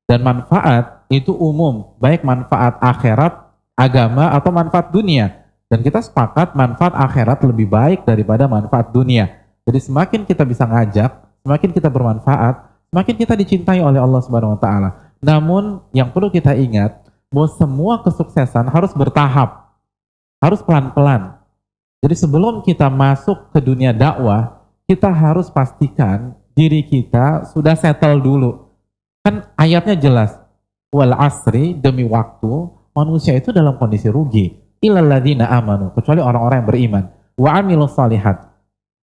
Dan manfaat itu umum, baik manfaat akhirat, agama, atau manfaat dunia. Dan kita sepakat manfaat akhirat lebih baik daripada manfaat dunia. Jadi semakin kita bisa ngajak, semakin kita bermanfaat, semakin kita dicintai oleh Allah Subhanahu Wa Taala. Namun yang perlu kita ingat, bahwa semua kesuksesan harus bertahap, harus pelan-pelan. Jadi sebelum kita masuk ke dunia dakwah, kita harus pastikan diri kita sudah settle dulu. Kan ayatnya jelas, wal asri, demi waktu, manusia itu dalam kondisi rugi. Illal ladzina amanu, kecuali orang-orang yang beriman. Wa amilus shalihat,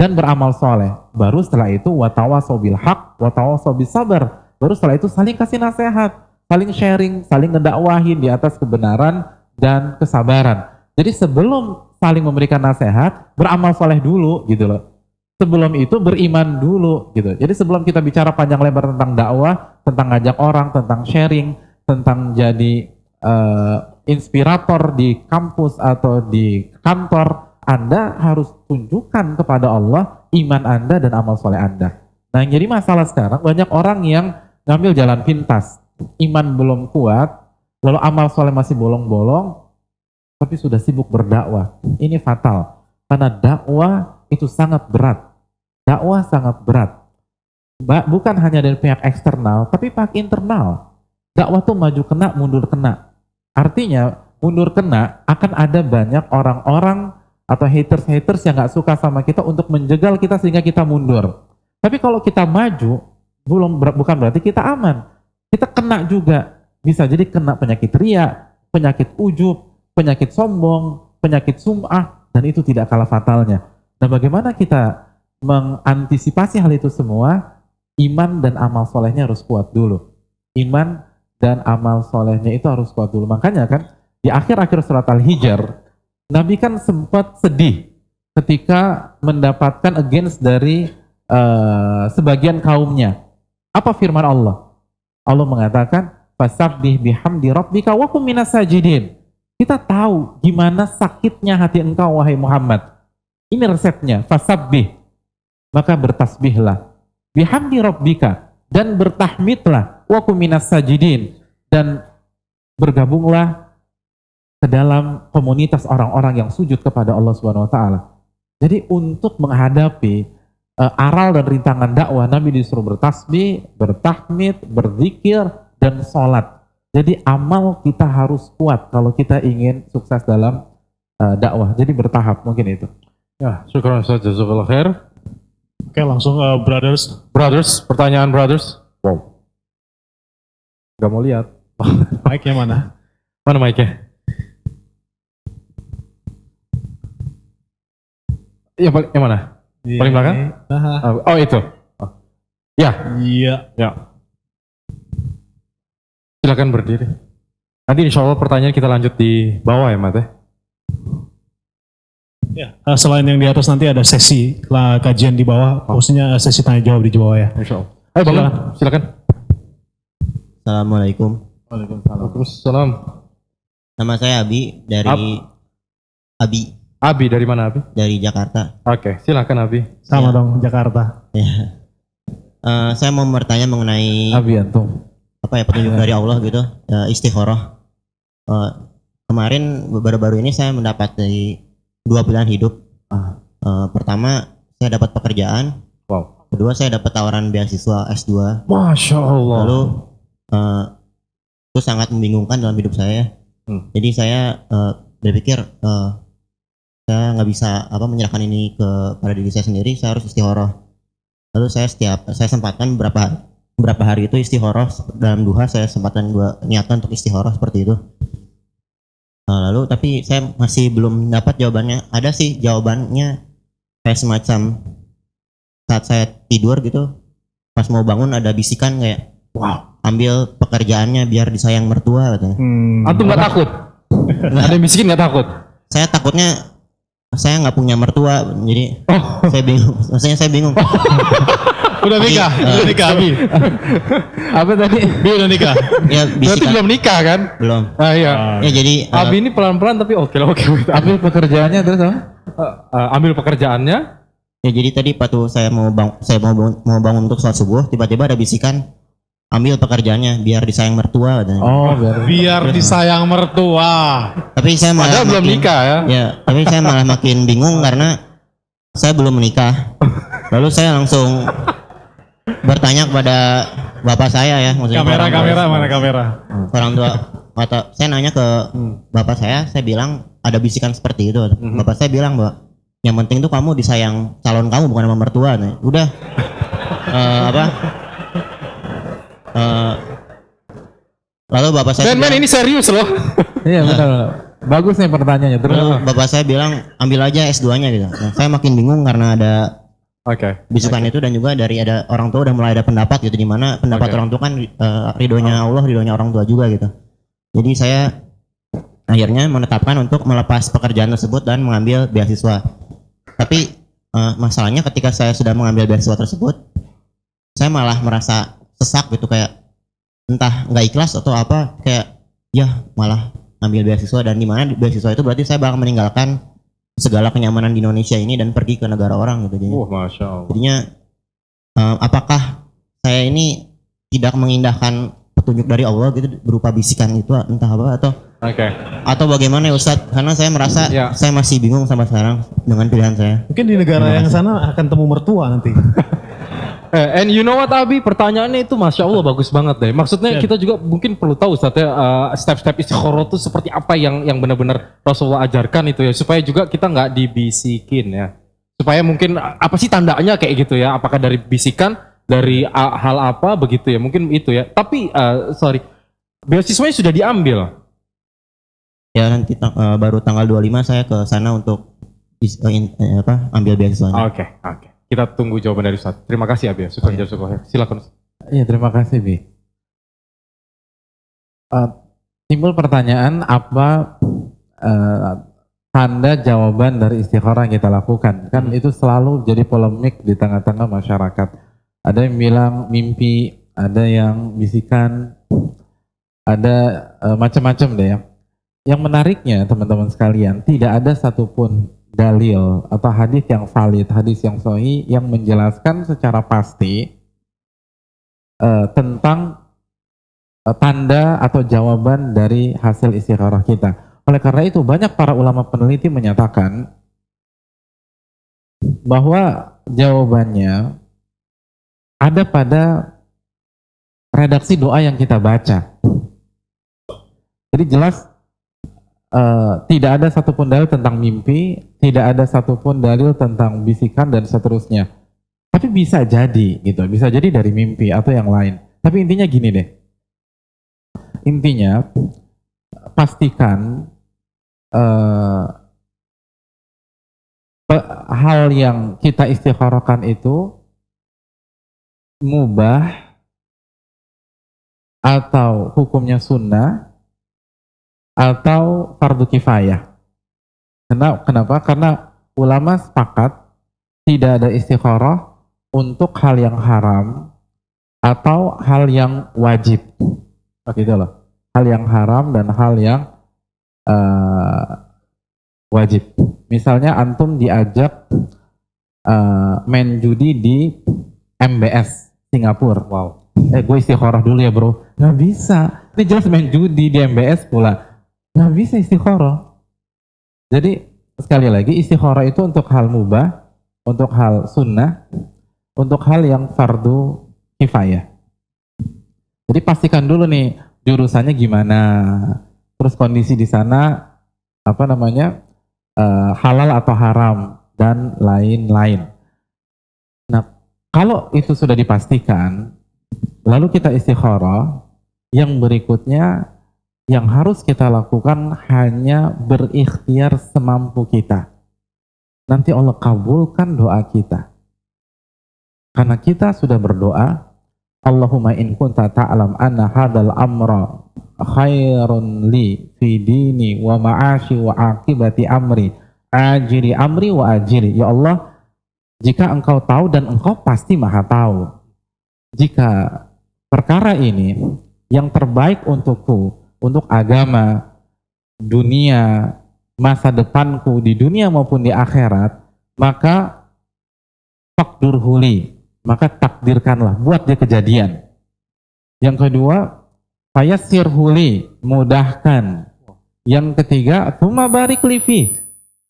dan beramal soleh. Baru setelah itu watawasau bil haq, watawasau bis sabar. Baru setelah itu saling kasih nasihat, saling sharing, saling ngedakwahin di atas kebenaran dan kesabaran. Jadi sebelum saling memberikan nasihat, beramal soleh dulu gitu loh. Sebelum itu beriman dulu gitu. Jadi sebelum kita bicara panjang lebar tentang dakwah, tentang ngajak orang, tentang sharing, tentang jadi inspirator di kampus atau di kantor, Anda harus tunjukkan kepada Allah iman Anda dan amal soleh Anda. Nah, yang jadi masalah sekarang banyak orang yang ngambil jalan pintas. Iman belum kuat, lalu amal soleh masih bolong-bolong, tapi sudah sibuk berdakwah. Ini fatal. Karena dakwah itu sangat berat. Dakwah sangat berat. Bukan hanya dari pihak eksternal, tapi pihak internal. Dakwah tuh maju kena, mundur kena. Artinya, mundur kena akan ada banyak orang-orang atau haters-haters yang gak suka sama kita untuk menjegal kita sehingga kita mundur. Tapi kalau kita maju, bukan berarti kita aman. Kita kena juga. Bisa jadi kena penyakit ria, penyakit ujub, penyakit sombong, penyakit sum'ah, dan itu tidak kalah fatalnya. Nah, bagaimana kita mengantisipasi hal itu semua? Iman dan amal solehnya harus kuat dulu. Iman dan amal solehnya itu harus kuat dulu. Makanya kan, di akhir-akhir surat Al-Hijr, Nabi kan sempat sedih ketika mendapatkan against dari sebagian kaumnya. Apa firman Allah? Allah mengatakan, fasabbih bihamdi rabbika wa kum minas sajidin. Kita tahu gimana sakitnya hati engkau wahai Muhammad. Ini resepnya, fasabbih. Maka bertasbihlah. Bihamdi rabbika, dan bertahmidlah, wa kum minas sajidin, dan bergabunglah ke dalam komunitas orang-orang yang sujud kepada Allah Subhanahu wa taala. Jadi untuk menghadapi aral dan rintangan dakwah, Nabi disuruh bertasbih, bertahmid, berzikir, dan sholat. Jadi amal kita harus kuat kalau kita ingin sukses dalam dakwah. Jadi bertahap, mungkin itu. Ya, syukran Ustaz, jazakallahu khair. Oke, langsung brothers. Brothers, pertanyaan brothers. Wow. Gak mau lihat. Mic-nya mana? Mana mic-nya? Yang mana? Paling belakang? Oh, itu. Oh. Ya. Iya. Ya. Silakan berdiri. Nanti insya Allah pertanyaan kita lanjut di bawah ya, Mat. Ya, selain yang di atas nanti ada sesi kajian di bawah, khususnya sesi tanya jawab di bawah ya. Insya Allah. Ayo bangun, silakan. Assalamualaikum. Waalaikumsalam. Nama saya Abi dari Abi Abi dari mana Abi? dari Jakarta. Oke, silakan Abi. Sama dong, Jakarta. Ya. Saya mau bertanya mengenai Abi antum. apa ya petunjuk dari Allah gitu, istikharah. Kemarin baru-baru ini saya mendapat dari dua pilihan hidup. Pertama, saya dapat pekerjaan. Wow. Kedua, saya dapat tawaran beasiswa S2. Masya Allah. Lalu itu sangat membingungkan dalam hidup saya. Jadi saya berpikir saya nggak bisa menyerahkan ini kepada diri saya sendiri. Saya harus istikharah. Lalu saya sempatkan beberapa hari itu istikharah dalam duha. Saya sempatkan niatkan untuk istikharah seperti itu. Lalu tapi saya masih belum dapat jawabannya. Ada sih jawabannya, kayak semacam saat saya tidur gitu, pas mau bangun ada bisikan kayak, wow, ambil pekerjaannya biar disayang mertua katanya. Antum nggak takut? Ada yang bisikin nggak takut? Saya takutnya saya nggak punya mertua, jadi saya bingung. Maksudnya saya bingung. Udah nikah, Abi. Apa tadi? Dia udah nikah. Ya Berarti bisikan belum nikah kan? belum. Iya. Ya jadi Abi ini pelan-pelan tapi oke. Ambil pekerjaannya terus apa? Ambil pekerjaannya. ya jadi tadi waktu saya mau bangun untuk sholat subuh, tiba-tiba ada bisikan, ambil pekerjaannya biar disayang mertua katanya. Oh, Biar disayang mertua. Tapi saya malah Padahal belum nikah ya. Ya, tapi saya malah makin bingung karena saya belum menikah. Lalu saya langsung bertanya kepada bapak saya ya, maksudnya Kamera orang tua. mana? Saya nanya ke bapak saya bilang ada bisikan seperti itu. Bapak saya bilang, bahwa yang penting tuh kamu disayang calon kamu bukan sama mertua. Nah, udah Lalu bapak saya Men, ini serius loh. Iya benar. Bagus nih pertanyaannya. Terus bapak saya bilang ambil aja S2-nya gitu. Nah, saya makin bingung karena ada Oke. bisukan itu, dan juga dari ada orang tua udah mulai ada pendapat gitu, di mana pendapat Oke. orang tua kan ridhonya Allah, ridhonya orang tua juga gitu. Jadi saya akhirnya menetapkan untuk melepas pekerjaan tersebut dan mengambil beasiswa. Tapi masalahnya ketika saya sudah mengambil beasiswa tersebut, saya malah merasa sesak gitu, kayak entah nggak ikhlas atau apa, kayak ya malah ambil beasiswa, dan di mana beasiswa itu berarti saya bakal meninggalkan segala kenyamanan di Indonesia ini dan pergi ke negara orang gitu. Jadi Masya Allah. jadinya apakah saya ini tidak mengindahkan petunjuk dari Allah gitu berupa bisikan itu, entah apa, Oke. atau bagaimana ya Ustadz? Karena saya merasa Ya. saya masih bingung sampai sekarang dengan pilihan saya. Mungkin di negara yang sana akan temu mertua nanti. And you know what Abi, pertanyaannya itu Masya Allah bagus banget deh. Maksudnya kita juga mungkin perlu tahu Ustaz ya, step-step istikharah itu seperti apa yang benar-benar Rasulullah ajarkan itu ya, supaya juga kita nggak dibisikin ya. Supaya mungkin apa sih tandanya kayak gitu ya, apakah dari bisikan, dari hal apa begitu ya, mungkin itu ya. Tapi sorry, beasiswanya sudah diambil. Ya nanti baru tanggal 25 saya ke sana untuk ambil beasiswanya. Oke. Kita tunggu jawaban dari Ustaz. Terima kasih Abi ya, syukur jazakallah. Silakan Ustaz. iya terima kasih Bi. Timbul pertanyaan apa tanda jawaban dari istikharah yang kita lakukan? Kan itu selalu jadi polemik di tengah-tengah masyarakat. Ada yang bilang mimpi, ada yang bisikan, ada macam-macam deh ya. Yang menariknya teman-teman sekalian, tidak ada satupun dalil atau hadis yang valid, hadis yang sahih yang menjelaskan secara pasti tentang tanda atau jawaban dari hasil istikharah kita. Oleh karena itu banyak para ulama peneliti menyatakan bahwa jawabannya ada pada redaksi doa yang kita baca. Jadi jelas tidak ada satupun dalil tentang mimpi, tidak ada satupun dalil tentang bisikan dan seterusnya. Tapi bisa jadi gitu, bisa jadi dari mimpi atau yang lain. Tapi intinya gini deh. Intinya pastikan hal yang kita istikharahkan itu mubah atau hukumnya sunnah atau fardu kifayah. Kenapa? Karena ulama sepakat tidak ada istikharah untuk hal yang haram atau hal yang wajib. Begitu loh. Hal yang haram dan hal yang wajib. Misalnya antum diajak main judi di MBS Singapura. Wow. Gue istikharah dulu ya bro. Nggak bisa. Ini jelas main judi di MBS pula. Nggak bisa istikharah. Jadi sekali lagi istikharah itu untuk hal mubah, untuk hal sunnah, untuk hal yang fardu kifayah. Jadi pastikan dulu nih jurusannya gimana, terus kondisi di sana apa namanya halal atau haram dan lain-lain. Nah kalau itu sudah dipastikan, lalu kita istikharah, yang berikutnya yang harus kita lakukan hanya berikhtiar semampu kita. Nanti Allah kabulkan doa kita. Karena kita sudah berdoa, Allahumma in kunta ta'lam anna hadal amra khairun li fi dini wa ma'ashi wa akibati amri ajiri amri wa ajiri. Ya Allah, jika engkau tahu dan engkau pasti maha tahu. Jika perkara ini yang terbaik untukku, untuk agama, dunia, masa depanku di dunia maupun di akhirat, maka fakdur huli, maka takdirkanlah, buat dia kejadian. Yang kedua, fayassir huli, mudahkan. Yang ketiga, tsumma barik lifi,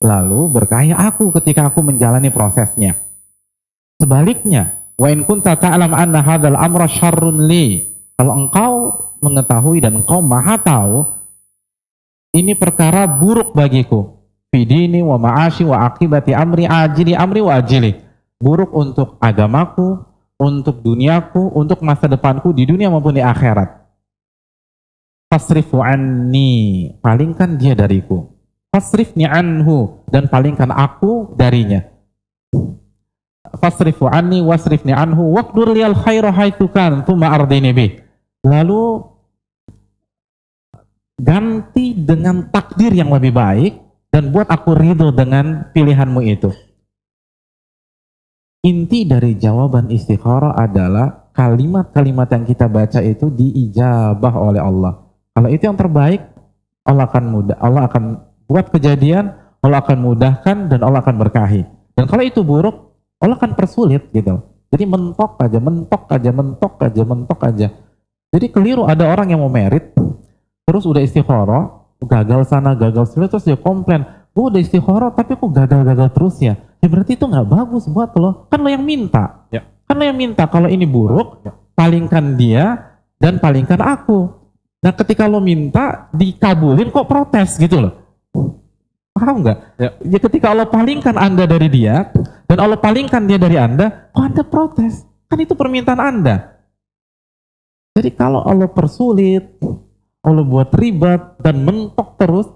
lalu berkahi aku ketika aku menjalani prosesnya. Sebaliknya, wa in kunta ta'lam anna hadzal amra syarrun li, kalau engkau mengetahui dan engkau maha tahu ini perkara buruk bagiku, fidini wa ma'ashi wa akibati amri ajili amri wa ajili, buruk untuk agamaku, untuk duniaku, untuk masa depanku di dunia maupun di akhirat. fasrifu anni, palingkan dia dariku. Fasrifni anhu, dan palingkan aku darinya. Fasrifu anni wasrifni anhu waqdur liyal khaira haitsu kan tsumma ardini bih. Lalu ganti dengan takdir yang lebih baik dan buat aku ridho dengan pilihanmu itu. Inti dari jawaban istikharah adalah kalimat-kalimat yang kita baca itu diijabah oleh Allah. Kalau itu yang terbaik, Allah akan buat kejadian, Allah akan mudahkan dan Allah akan berkahi. Dan kalau itu buruk, Allah akan persulit gitu. Jadi mentok aja. Jadi keliru ada orang yang mau merit, terus udah istikharah, gagal sana, gagal sini, terus dia komplain, gue udah istikharah tapi kok gagal terus ya. Ya berarti itu nggak bagus buat lo. Kan lo yang minta. Ya. Kan lo yang minta kalau ini buruk, palingkan dia dan palingkan aku. Nah ketika lo minta dikabulin kok protes gitu loh. Paham nggak? Ya ketika Allah palingkan Anda dari dia dan Allah palingkan dia dari Anda, kok Anda protes? Kan itu permintaan Anda. Jadi kalau Allah persulit, Allah buat ribet dan mentok terus,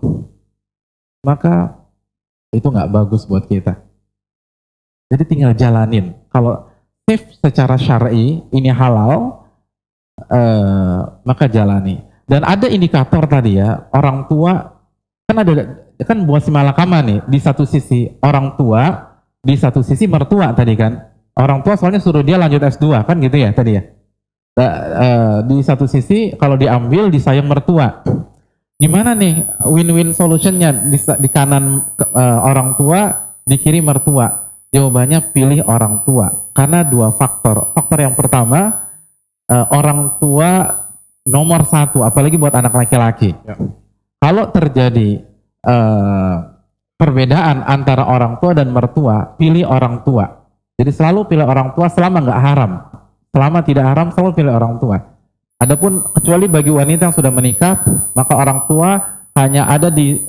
maka itu nggak bagus buat kita. Jadi tinggal jalanin. Kalau safe secara syar'i ini halal, maka jalani. Dan ada indikator tadi ya, orang tua kan buat si malakama nih, di satu sisi orang tua, di satu sisi mertua tadi kan. Orang tua soalnya suruh dia lanjut S2 kan gitu ya tadi ya. Di satu sisi kalau diambil disayang mertua. Gimana nih win-win solutionnya di kanan orang tua, di kiri mertua? Jawabannya pilih orang tua karena dua faktor. Faktor yang pertama, orang tua nomor satu, apalagi buat anak laki-laki. Ya. Kalau terjadi perbedaan antara orang tua dan mertua, pilih orang tua. Jadi selalu pilih orang tua selama nggak haram. Selama tidak haram, selalu pilih orang tua. Adapun kecuali bagi wanita yang sudah menikah, maka orang tua hanya ada di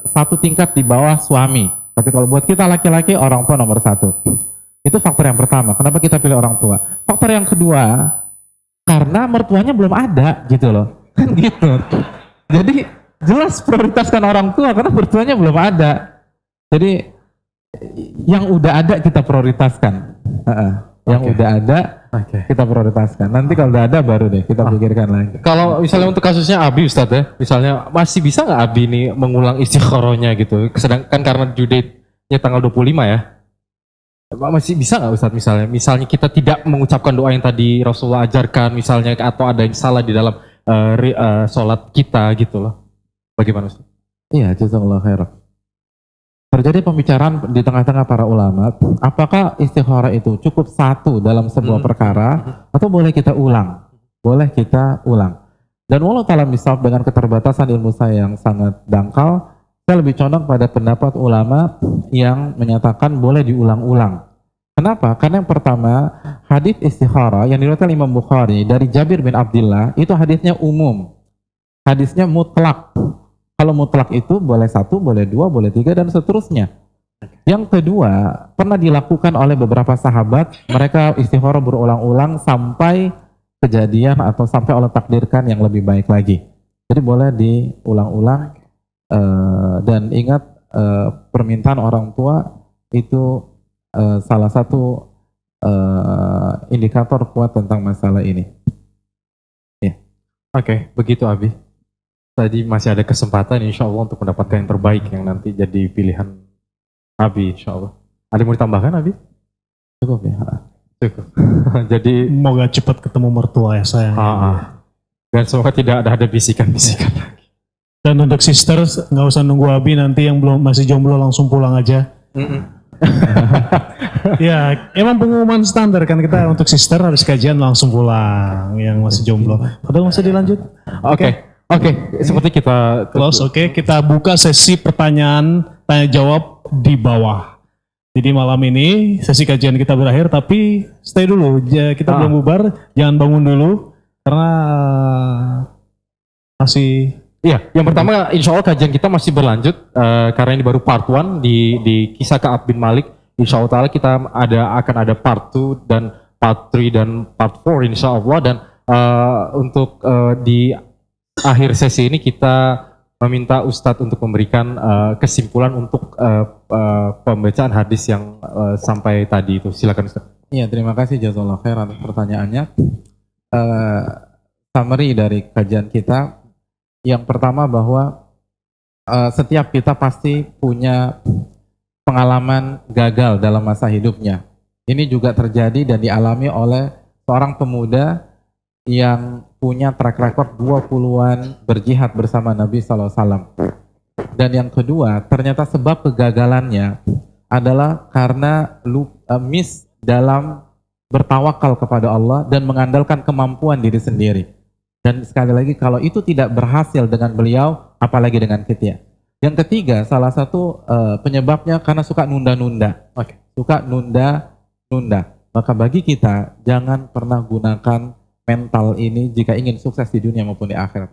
satu tingkat di bawah suami. Tapi kalau buat kita laki-laki, orang tua nomor satu. Itu faktor yang pertama. Kenapa kita pilih orang tua? Faktor yang kedua, karena mertuanya belum ada gitu loh. Kan gitu. Jadi jelas prioritaskan orang tua karena mertuanya belum ada. Jadi yang udah ada kita prioritaskan. Yang udah ada kita prioritaskan. Nanti kalau udah ada baru deh kita pikirkan lagi. Kalau misalnya untuk kasusnya Abi Ustadz ya, misalnya masih bisa nggak Abi ini mengulang istikharahnya gitu? Sedangkan karena due date-nya tanggal 25 ya, masih bisa nggak Ustadz misalnya kita tidak mengucapkan doa yang tadi Rasulullah ajarkan misalnya, atau ada yang salah di dalam sholat kita gitu loh. Bagaimana Ustadz? Iya, jazakallahu khairan. Terjadi pembicaraan di tengah-tengah para ulama, apakah istikharah itu cukup satu dalam sebuah perkara atau boleh kita ulang? Boleh kita ulang. Dan walau ta'ala misal dengan keterbatasan ilmu saya yang sangat dangkal, saya lebih condong pada pendapat ulama yang menyatakan boleh diulang-ulang. Kenapa? Karena yang pertama, hadis istikharah yang diriwayatkan Imam Bukhari dari Jabir bin Abdullah, itu hadisnya umum. Hadisnya mutlak. Kalau mutlak itu boleh satu, boleh dua, boleh tiga, dan seterusnya. Yang kedua, pernah dilakukan oleh beberapa sahabat, mereka istikharah berulang-ulang sampai kejadian atau sampai Allah takdirkan yang lebih baik lagi. Jadi boleh diulang-ulang, dan ingat permintaan orang tua itu salah satu indikator kuat tentang masalah ini. Ya. Oke, begitu Abi. Tadi masih ada kesempatan insya Allah untuk mendapatkan yang terbaik yang nanti jadi pilihan Abi insya Allah. Ada yang mau ditambahkan Abi? Cukup ya. Cukup. Jadi Semoga cepat ketemu mertua ya sayang. dan semoga tidak ada bisikan-bisikan lagi. Dan untuk sisters nggak usah nunggu Abi, nanti yang belum masih jomblo langsung pulang aja. Ya emang pengumuman standar kan, kita untuk sister harus kajian langsung pulang, yang masih jomblo. Padahal masih dilanjut. Oke, seperti kita Close, oke. Kita buka sesi pertanyaan tanya jawab di bawah. Jadi malam ini sesi kajian kita berakhir, tapi stay dulu. Kita belum bubar, jangan bangun dulu karena masih. Iya, yang pertama insya Allah kajian kita masih berlanjut karena ini baru part 1 di kisah Ka'ab bin Malik. Insya Allah ta'ala kita akan ada part 2 dan part 3 dan part 4 insya Allah. Dan untuk di akhir sesi ini kita meminta Ustadz untuk memberikan kesimpulan untuk pembacaan hadis yang sampai tadi itu. Silakan Ustadz. Iya, terima kasih jazakallahu khair atas pertanyaannya. Summary dari kajian kita, yang pertama bahwa setiap kita pasti punya pengalaman gagal dalam masa hidupnya. Ini juga terjadi dan dialami oleh seorang pemuda yang punya track record 20-an berjihad bersama Nabi SAW. Dan yang kedua, ternyata sebab kegagalannya adalah karena miss dalam bertawakal kepada Allah dan mengandalkan kemampuan diri sendiri. Dan sekali lagi, kalau itu tidak berhasil dengan beliau, apalagi dengan kita. Yang ketiga, salah satu penyebabnya karena suka nunda-nunda. Suka nunda-nunda. Maka bagi kita, jangan pernah gunakan mental ini jika ingin sukses di dunia maupun di akhirat.